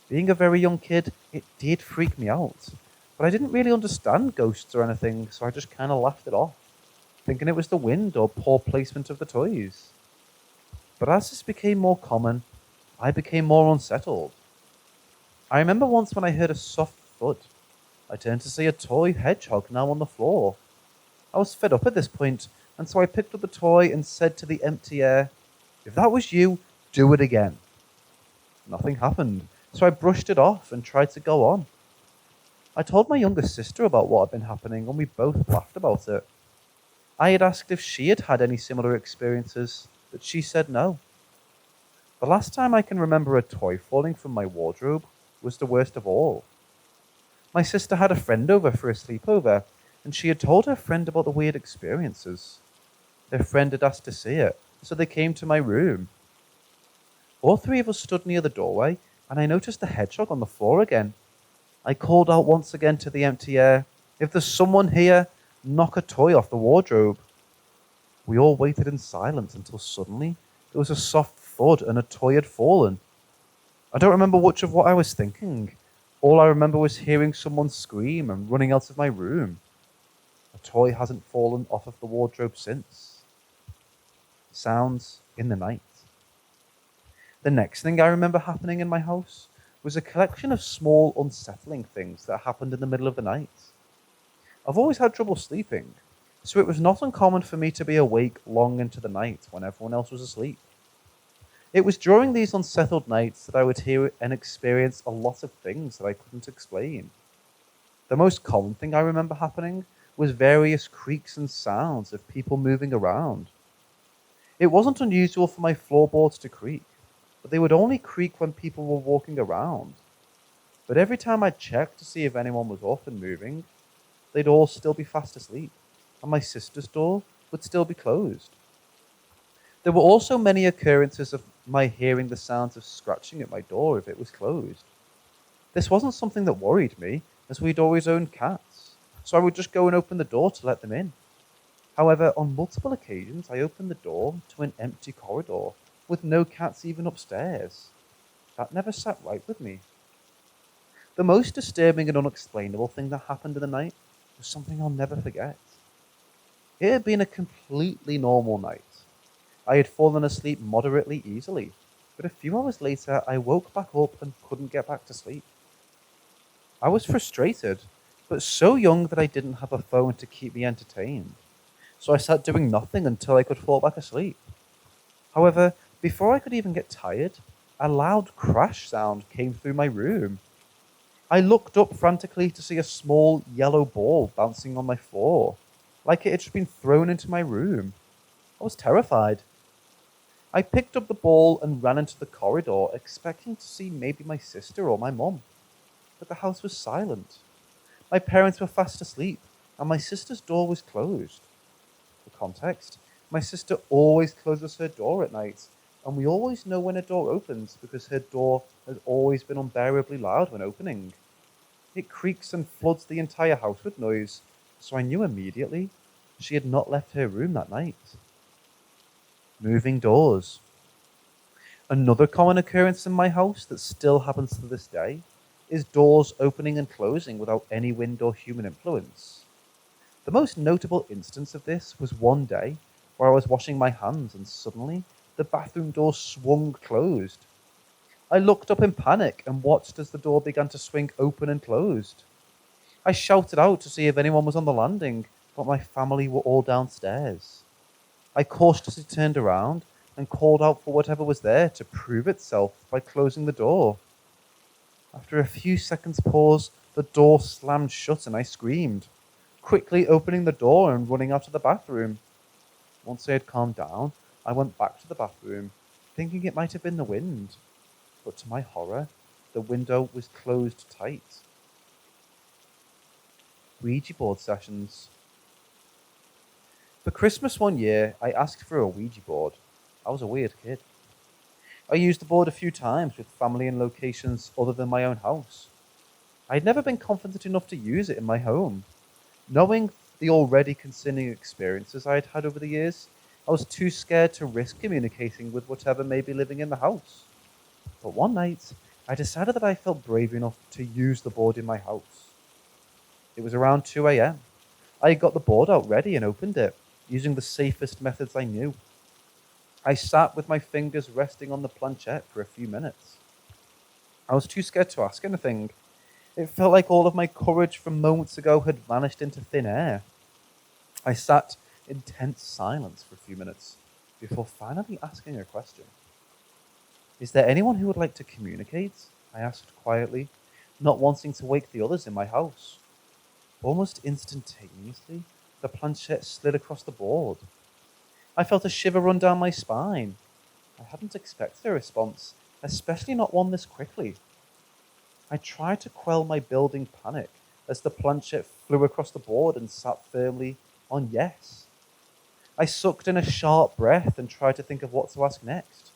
Being a very young kid, it did freak me out, but I didn't really understand ghosts or anything, so I just kind of laughed it off, thinking it was the wind or poor placement of the toys. But as this became more common, I became more unsettled. I remember once when I heard a soft thud. I turned to see a toy hedgehog now on the floor. I was fed up at this point, and so I picked up the toy and said to the empty air, "If that was you, do it again." Nothing happened, so I brushed it off and tried to go on. I told my younger sister about what had been happening, and we both laughed about it. I had asked if she had had any similar experiences, but she said no. The last time I can remember a toy falling from my wardrobe was the worst of all. My sister had a friend over for a sleepover, and she had told her friend about the weird experiences. Their friend had asked to see it, so they came to my room. All three of us stood near the doorway, and I noticed the hedgehog on the floor again. I called out once again to the empty air, "If there's someone here, knock a toy off the wardrobe." We all waited in silence until suddenly there was a soft thud and a toy had fallen. I don't remember much of what I was thinking. All I remember was hearing someone scream and running out of my room. A toy hasn't fallen off of the wardrobe since. Sounds in the night. The next thing I remember happening in my house was a collection of small, unsettling things that happened in the middle of the night. I've always had trouble sleeping, so it was not uncommon for me to be awake long into the night when everyone else was asleep. It was during these unsettled nights that I would hear and experience a lot of things that I couldn't explain. The most common thing I remember happening was various creaks and sounds of people moving around. It wasn't unusual for my floorboards to creak, but they would only creak when people were walking around. But every time I checked to see if anyone was up and moving, they'd all still be fast asleep, and my sister's door would still be closed. There were also many occurrences of my hearing the sounds of scratching at my door if it was closed. This wasn't something that worried me, as we'd always owned cats, so I would just go and open the door to let them in. However, on multiple occasions, I opened the door to an empty corridor with no cats even upstairs. That never sat right with me. The most disturbing and unexplainable thing that happened in the night was something I'll never forget. It had been a completely normal night. I had fallen asleep moderately easily, but a few hours later I woke back up and couldn't get back to sleep. I was frustrated, but so young that I didn't have a phone to keep me entertained, so I sat doing nothing until I could fall back asleep. However, before I could even get tired, a loud crash sound came through my room. I looked up frantically to see a small yellow ball bouncing on my floor, like it had just been thrown into my room. I was terrified. I picked up the ball and ran into the corridor, expecting to see maybe my sister or my mum. But the house was silent. My parents were fast asleep, and my sister's door was closed. For context, my sister always closes her door at night, and we always know when a door opens because her door has always been unbearably loud when opening. It creaks and floods the entire house with noise, so I knew immediately she had not left her room that night. Moving doors. Another common occurrence in my house that still happens to this day is doors opening and closing without any wind or human influence. The most notable instance of this was one day where I was washing my hands and suddenly the bathroom door swung closed. I looked up in panic and watched as the door began to swing open and closed. I shouted out to see if anyone was on the landing, but my family were all downstairs. I cautiously turned around, and called out for whatever was there to prove itself by closing the door. After a few seconds' pause, the door slammed shut and I screamed, quickly opening the door and running out of the bathroom. Once I had calmed down, I went back to the bathroom, thinking it might have been the wind. But to my horror, the window was closed tight. Ouija board sessions. For Christmas one year, I asked for a Ouija board. I was a weird kid. I used the board a few times with family in locations other than my own house. I had never been confident enough to use it in my home. Knowing the already concerning experiences I had had over the years, I was too scared to risk communicating with whatever may be living in the house. But one night, I decided that I felt brave enough to use the board in my house. It was around 2 a.m. I got the board out ready and opened it, using the safest methods I knew. I sat with my fingers resting on the planchette for a few minutes. I was too scared to ask anything. It felt like all of my courage from moments ago had vanished into thin air. I sat in tense silence for a few minutes before finally asking a question. "Is there anyone who would like to communicate?" I asked quietly, not wanting to wake the others in my house. Almost instantaneously, the planchette slid across the board. I felt a shiver run down my spine. I hadn't expected a response, especially not one this quickly. I tried to quell my building panic as the planchette flew across the board and sat firmly on yes. I sucked in a sharp breath and tried to think of what to ask next.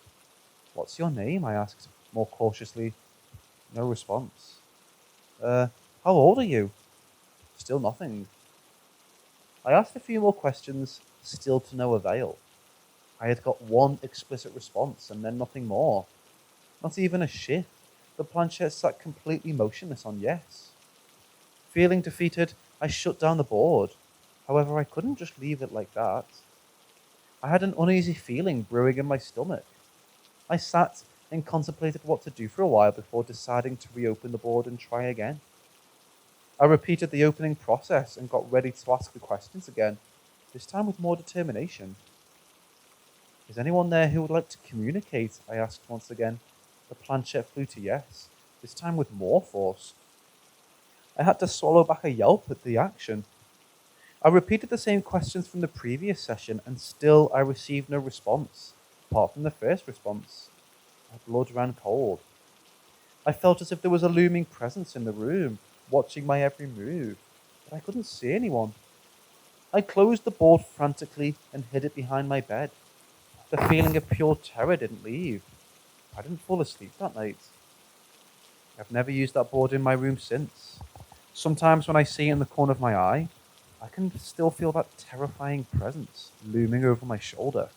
"What's your name?" I asked, more cautiously. No response. How old are you?" Still nothing. I asked a few more questions, still to no avail. I had got one explicit response and then nothing more. Not even a shift. The planchette sat completely motionless on yes. Feeling defeated, I shut down the board. However, I couldn't just leave it like that. I had an uneasy feeling brewing in my stomach. I sat and contemplated what to do for a while before deciding to reopen the board and try again. I repeated the opening process and got ready to ask the questions again, this time with more determination. "Is anyone there who would like to communicate?" I asked once again. The planchette flew to yes, this time with more force. I had to swallow back a yelp at the action. I repeated the same questions from the previous session, and still I received no response, apart from the first response. My blood ran cold. I felt as if there was a looming presence in the room, watching my every move, but I couldn't see anyone. I closed the board frantically and hid it behind my bed. The feeling of pure terror didn't leave. I didn't fall asleep that night. I've never used that board in my room since. Sometimes when I see it in the corner of my eye, I can still feel that terrifying presence looming over my shoulder.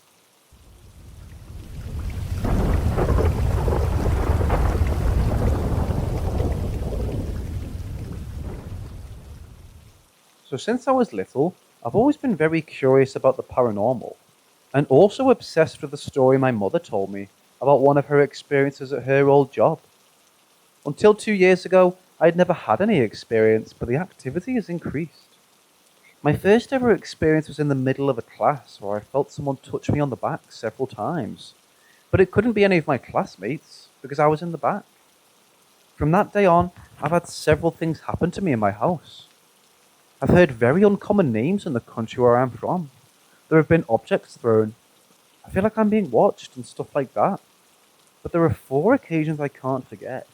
So since I was little, I've always been very curious about the paranormal, and also obsessed with the story my mother told me about one of her experiences at her old job. Until 2 years ago, I had never had any experience, but the activity has increased. My first ever experience was in the middle of a class where I felt someone touch me on the back several times, but it couldn't be any of my classmates because I was in the back. From that day on, I've had several things happen to me in my house. I've heard very uncommon names in the country where I'm from. There have been objects thrown. I feel like I'm being watched and stuff like that. But there are 4 occasions I can't forget.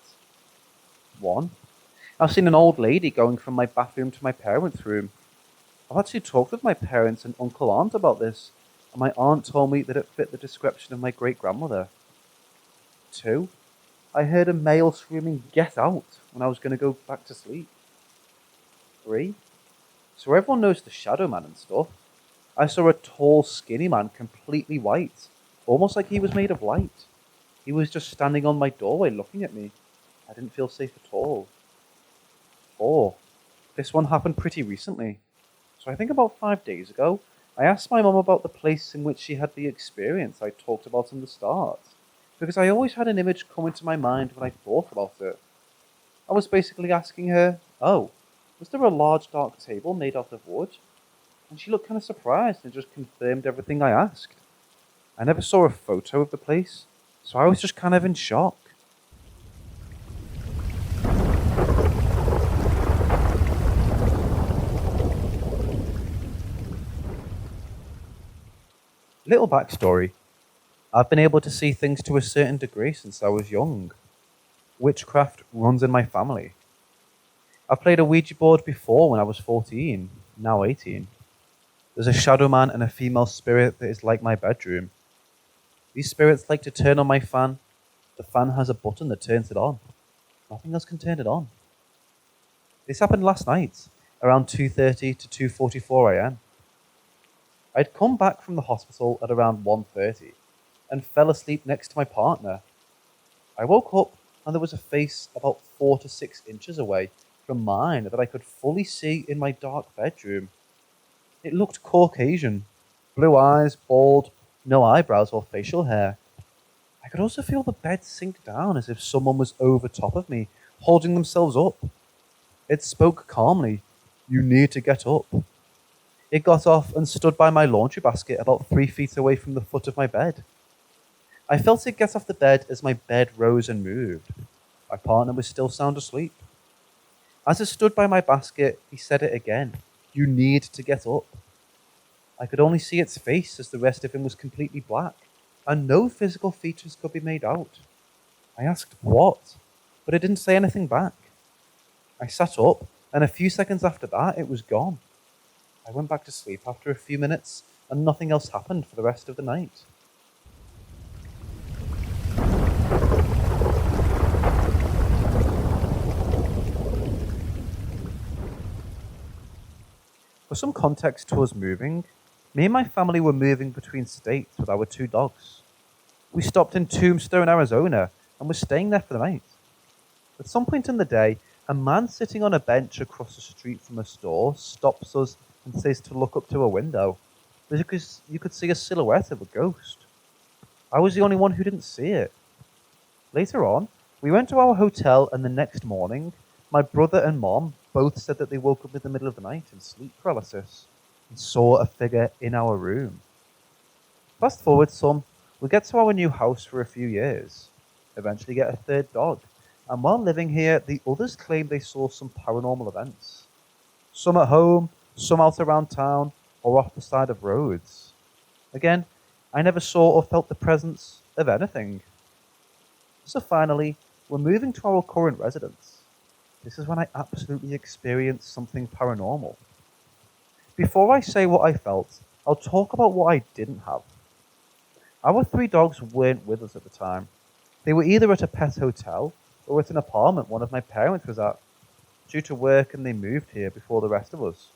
1. I've seen an old lady going from my bathroom to my parents' room. I've actually talked with my parents and uncle aunt about this, and my aunt told me that it fit the description of my great-grandmother. 2. I heard a male screaming, "Get out," when I was going to go back to sleep. 3. So everyone knows the Shadow Man and stuff. I saw a tall, skinny man, completely white, almost like he was made of light. He was just standing on my doorway looking at me. I didn't feel safe at all. 4. This one happened pretty recently. So I think about 5 days ago, I asked my mum about the place in which she had the experience I talked about in the start, because I always had an image come into my mind when I thought about it. I was basically asking her, "Oh, was there a large dark table made out of wood?" And she looked kind of surprised and just confirmed everything I asked. I never saw a photo of the place, so I was just kind of in shock. Little backstory. I've been able to see things to a certain degree since I was young. Witchcraft runs in my family. I've played a Ouija board before when I was 14, now 18. There's a shadow man and a female spirit that is like my bedroom. These spirits like to turn on my fan. The fan has a button that turns it on. Nothing else can turn it on. This happened last night, around 2:30 to 2:44 a.m. I'd come back from the hospital at around 1:30 and fell asleep next to my partner. I woke up and there was a face about 4 to 6 inches away from mine that I could fully see in my dark bedroom. It looked Caucasian, blue eyes, bald, no eyebrows or facial hair. I could also feel the bed sink down as if someone was over top of me, holding themselves up. It spoke calmly. You need to get up. It got off and stood by my laundry basket about 3 feet away from the foot of my bed. I felt it get off the bed as my bed rose and moved. My partner was still sound asleep. As it stood by my basket, he said it again. You need to get up. I could only see its face as the rest of him was completely black, and no physical features could be made out. I asked what, but it didn't say anything back. I sat up, and a few seconds after that, it was gone. I went back to sleep after a few minutes, and nothing else happened for the rest of the night. For some context to us moving, me and my family were moving between states with our 2 dogs. We stopped in Tombstone, Arizona, and were staying there for the night. At some point in the day, a man sitting on a bench across the street from a store stops us and says to look up to a window because you could see a silhouette of a ghost. I was the only one who didn't see it. Later on, we went to our hotel, and the next morning, my brother and mom both said that they woke up in the middle of the night in sleep paralysis and saw a figure in our room. Fast forward some, we get to our new house for a few years, eventually get a 3rd dog, and while living here, the others claim they saw some paranormal events. Some at home, some out around town, or off the side of roads. Again, I never saw or felt the presence of anything. So finally, we're moving to our current residence. This is when I absolutely experienced something paranormal. Before I say what I felt, I'll talk about what I didn't have. Our 3 dogs weren't with us at the time. They were either at a pet hotel or at an apartment one of my parents was at, due to work, and they moved here before the rest of us.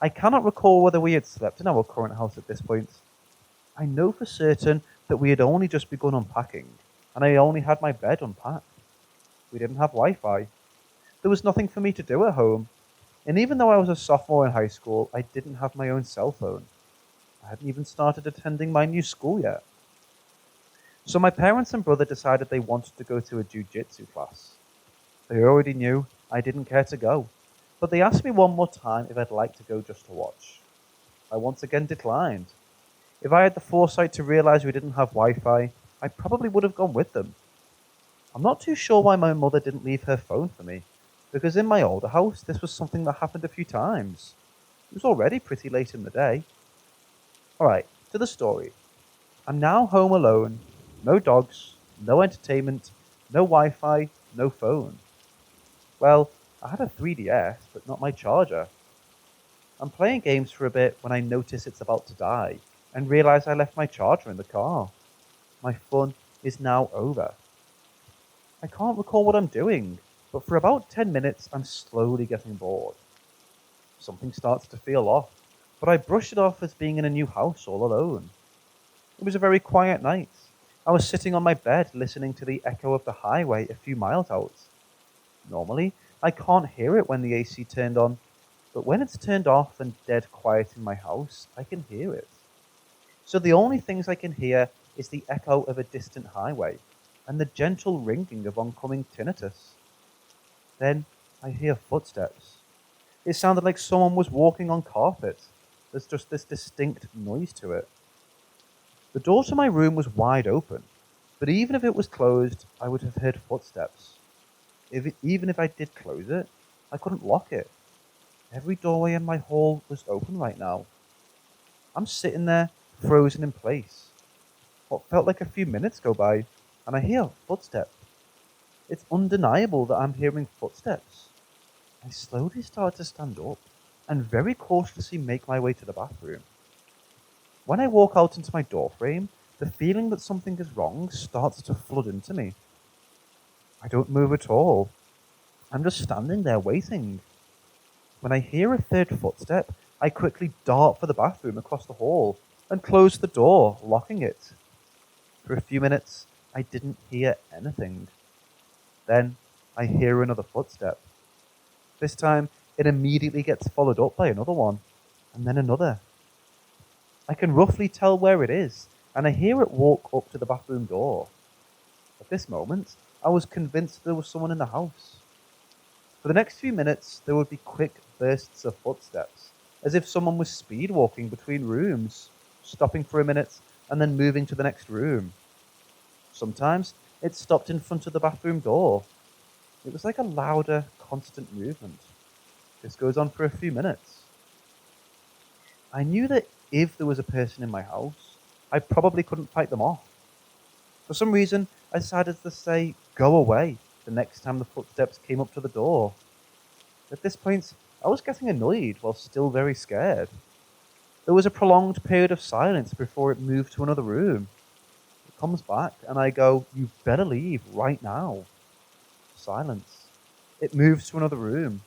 I cannot recall whether we had slept in our current house at this point. I know for certain that we had only just begun unpacking, and I only had my bed unpacked. We didn't have Wi-Fi. There was nothing for me to do at home, and even though I was a sophomore in high school, I didn't have my own cell phone. I hadn't even started attending my new school yet. So my parents and brother decided they wanted to go to a jiu-jitsu class. They already knew I didn't care to go, but they asked me one more time if I'd like to go just to watch. I once again declined. If I had the foresight to realize we didn't have Wi-Fi, I probably would have gone with them. I'm not too sure why my mother didn't leave her phone for me, because in my older house, this was something that happened a few times. It was already pretty late in the day. Alright, to the story. I'm now home alone. No dogs, no entertainment, no Wi-Fi, no phone. Well, I had a 3DS, but not my charger. I'm playing games for a bit when I notice it's about to die, and realize I left my charger in the car. My fun is now over. I can't recall what I'm doing, but for about 10 minutes I'm slowly getting bored. Something starts to feel off, but I brush it off as being in a new house all alone. It was a very quiet night. I was sitting on my bed listening to the echo of the highway a few miles out. Normally, I can't hear it when the AC turned on, but when it's turned off and dead quiet in my house, I can hear it. So the only things I can hear is the echo of a distant highway and the gentle ringing of oncoming tinnitus. Then I hear footsteps. It sounded like someone was walking on carpet. There's just this distinct noise to it. The door to my room was wide open, but even if it was closed, I would have heard footsteps. Even if I did close it, I couldn't lock it. Every doorway in my hall was open right now. I'm sitting there, frozen in place. What felt like a few minutes go by, and I hear footsteps. It's undeniable that I'm hearing footsteps. I slowly start to stand up and very cautiously make my way to the bathroom. When I walk out into my doorframe, the feeling that something is wrong starts to flood into me. I don't move at all. I'm just standing there waiting. When I hear a third footstep, I quickly dart for the bathroom across the hall and close the door, locking it. For a few minutes, I didn't hear anything. Then I hear another footstep. This time, it immediately gets followed up by another one, and then another. I can roughly tell where it is, and I hear it walk up to the bathroom door. At this moment, I was convinced there was someone in the house. For the next few minutes, there would be quick bursts of footsteps, as if someone was speed walking between rooms, stopping for a minute and then moving to the next room. Sometimes it stopped in front of the bathroom door. It was like a louder, constant movement. This goes on for a few minutes. I knew that if there was a person in my house, I probably couldn't fight them off. For some reason, I decided to say, "Go away," the next time the footsteps came up to the door. At this point, I was getting annoyed while still very scared. There was a prolonged period of silence before it moved to another room. It comes back, and I go, "You better leave right now." Silence. It moves to another room.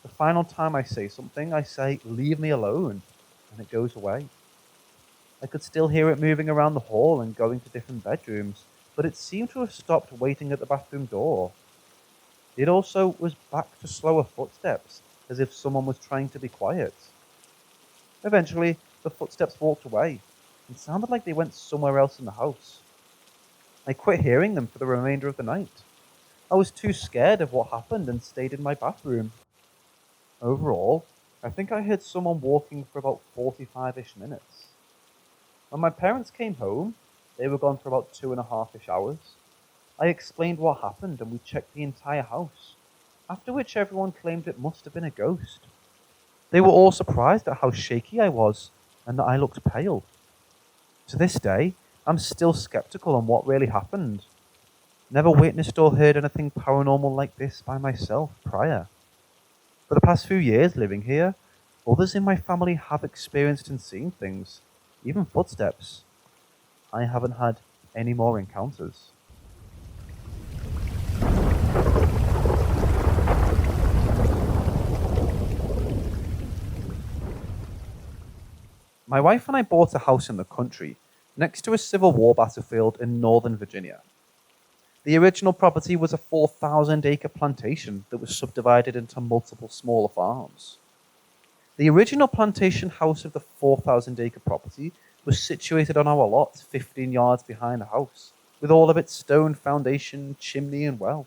The final time I say something, I say, "Leave me alone," and it goes away. I could still hear it moving around the hall and going to different bedrooms, but it seemed to have stopped waiting at the bathroom door. It also was back to slower footsteps, as if someone was trying to be quiet. Eventually, the footsteps walked away, and sounded like they went somewhere else in the house. I quit hearing them for the remainder of the night. I was too scared of what happened and stayed in my bathroom. Overall, I think I heard someone walking for about 45-ish minutes. When my parents came home, they were gone for about 2.5-ish hours. I explained what happened and we checked the entire house, after which everyone claimed it must have been a ghost. They were all surprised at how shaky I was and that I looked pale. To this day, I'm still skeptical on what really happened. Never witnessed or heard anything paranormal like this by myself prior. For the past few years living here, others in my family have experienced and seen things, even footsteps. I haven't had any more encounters. My wife and I bought a house in the country next to a Civil War battlefield in Northern Virginia. The original property was a 4,000-acre plantation that was subdivided into multiple smaller farms. The original plantation house of the 4,000-acre property was situated on our lot 15 yards behind the house, with all of its stone foundation, chimney, and well.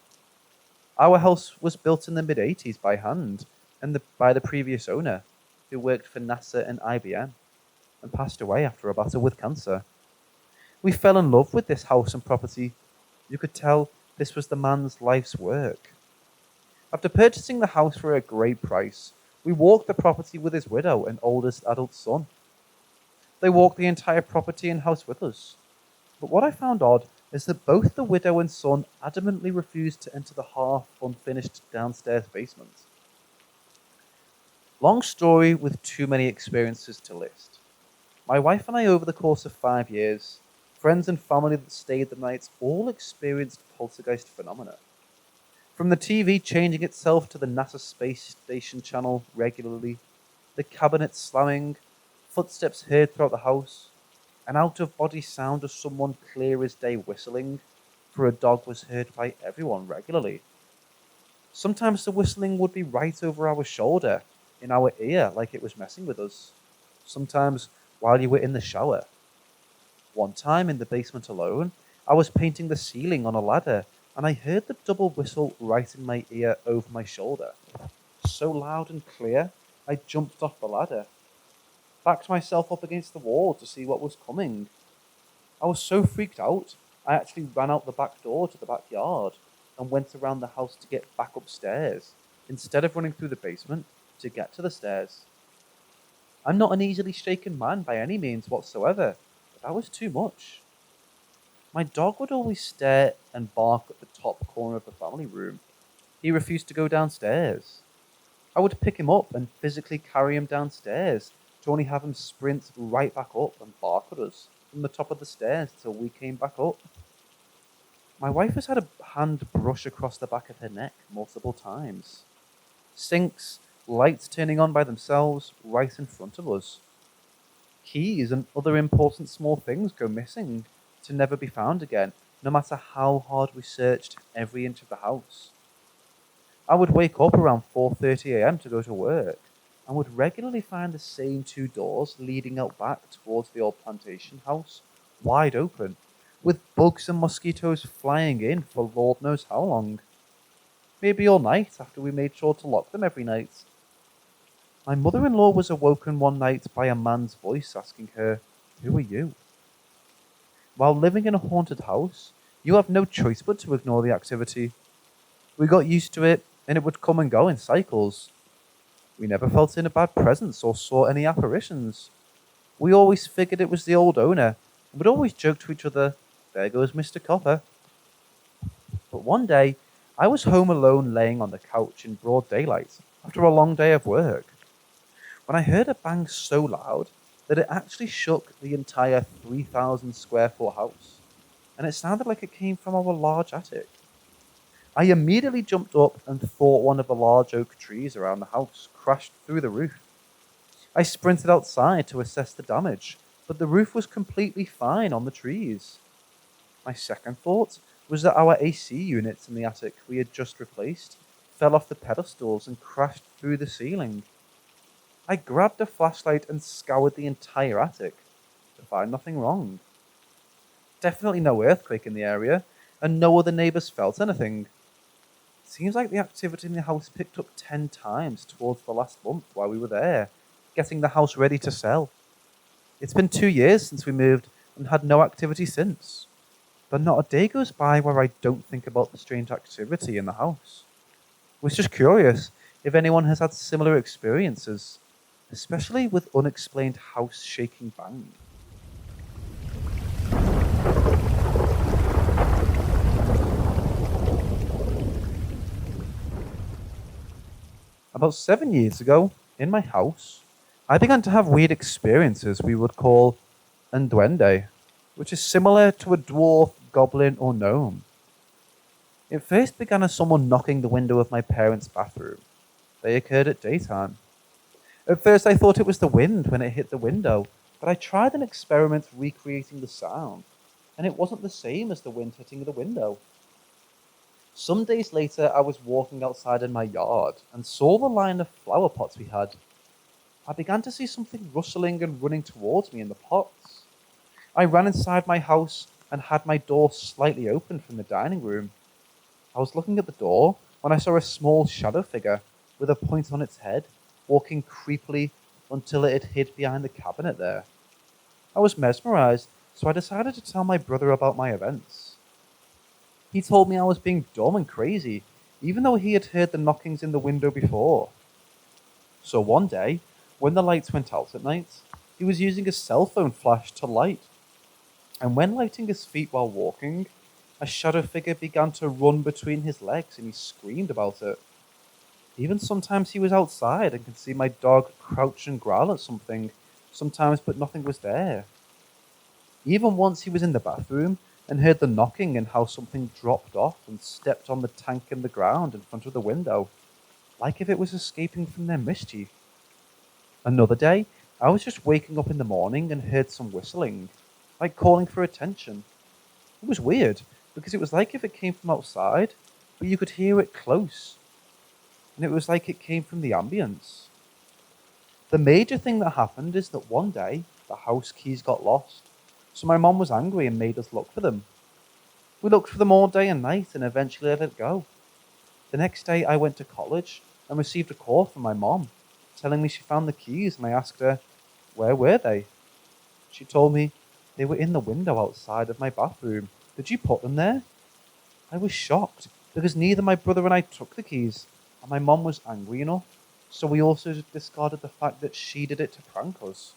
Our house was built in the mid-80s by hand and by the previous owner, who worked for NASA and IBM, and passed away after a battle with cancer. We fell in love with this house and property. You could tell this was the man's life's work. After purchasing the house for a great price, we walked the property with his widow and oldest adult son. They walked the entire property and house with us. But what I found odd is that both the widow and son adamantly refused to enter the half-unfinished downstairs basement. Long story with too many experiences to list. My wife and I, over the course of 5 years, friends and family that stayed the nights, all experienced poltergeist phenomena. From the TV changing itself to the NASA space station channel regularly, the cabinet slamming, footsteps heard throughout the house, an out-of-body sound of someone clear as day whistling, for a dog was heard by everyone regularly. Sometimes the whistling would be right over our shoulder, in our ear, like it was messing with us. Sometimes while you were in the shower. One time in the basement alone, I was painting the ceiling on a ladder, and I heard the double whistle right in my ear over my shoulder. So loud and clear, I jumped off the ladder, backed myself up against the wall to see what was coming. I was so freaked out, I actually ran out the back door to the backyard and went around the house to get back upstairs, instead of running through the basement to get to the stairs. I'm not an easily shaken man by any means whatsoever, but that was too much. My dog would always stare and bark at the top corner of the family room. He refused to go downstairs. I would pick him up and physically carry him downstairs to only have him sprint right back up and bark at us from the top of the stairs till we came back up. My wife has had a hand brush across the back of her neck multiple times. Sinks, lights turning on by themselves right in front of us. Keys and other important small things go missing to never be found again, no matter how hard we searched every inch of the house. I would wake up around 4:30 a.m. to go to work and would regularly find the same two doors leading out back towards the old plantation house wide open, with bugs and mosquitoes flying in for Lord knows how long. Maybe all night after we made sure to lock them every night. My mother-in-law was awoken one night by a man's voice asking her, "Who are you?" While living in a haunted house, you have no choice but to ignore the activity. We got used to it, and it would come and go in cycles. We never felt in a bad presence or saw any apparitions. We always figured it was the old owner, and would always joke to each other, "There goes Mr. Copper." But one day, I was home alone laying on the couch in broad daylight after a long day of work, when I heard a bang so loud that it actually shook the entire 3,000 square foot house, and it sounded like it came from our large attic. I immediately jumped up and thought one of the large oak trees around the house crashed through the roof. I sprinted outside to assess the damage, but the roof was completely fine on the trees. My second thought was that our AC units in the attic we had just replaced fell off the pedestals and crashed through the ceiling. I grabbed a flashlight and scoured the entire attic to find nothing wrong. Definitely no earthquake in the area, and no other neighbors felt anything. Seems like the activity in the house picked up 10 times towards the last month while we were there, getting the house ready to sell. It's been 2 years since we moved and had no activity since. But not a day goes by where I don't think about the strange activity in the house. I was just curious if anyone has had similar experiences, especially with unexplained house shaking bang. About 7 years ago, in my house, I began to have weird experiences we would call un duende, which is similar to a dwarf, goblin, or gnome. It first began as someone knocking the window of my parents' bathroom. They occurred at daytime. At first I thought it was the wind when it hit the window, but I tried an experiment recreating the sound, and it wasn't the same as the wind hitting the window. Some days later, I was walking outside in my yard and saw the line of flower pots we had. I began to see something rustling and running towards me in the pots. I ran inside my house and had my door slightly open from the dining room. I was looking at the door when I saw a small shadow figure with a point on its head, walking creepily until it had hid behind the cabinet there. I was mesmerized, so I decided to tell my brother about my events. He told me I was being dumb and crazy, even though he had heard the knockings in the window before. So one day, when the lights went out at night, he was using a cell phone flash to light. And when lighting his feet while walking, a shadow figure began to run between his legs and he screamed about it. Even sometimes he was outside and could see my dog crouch and growl at something, sometimes but nothing was there. Even once he was in the bathroom and heard the knocking and how something dropped off and stepped on the tank in the ground in front of the window, like if it was escaping from their mischief. Another day, I was just waking up in the morning and heard some whistling, like calling for attention. It was weird, because it was like if it came from outside, but you could hear it close, and it was like it came from the ambience. The major thing that happened is that one day, the house keys got lost, so my mom was angry and made us look for them. We looked for them all day and night and eventually let it go. The next day I went to college and received a call from my mom, telling me she found the keys, and I asked her, where were they? She told me, They were in the window outside of my bathroom. Did you put them there? I was shocked because neither my brother and I took the keys, and my mom was angry enough, so we also discarded the fact that she did it to prank us.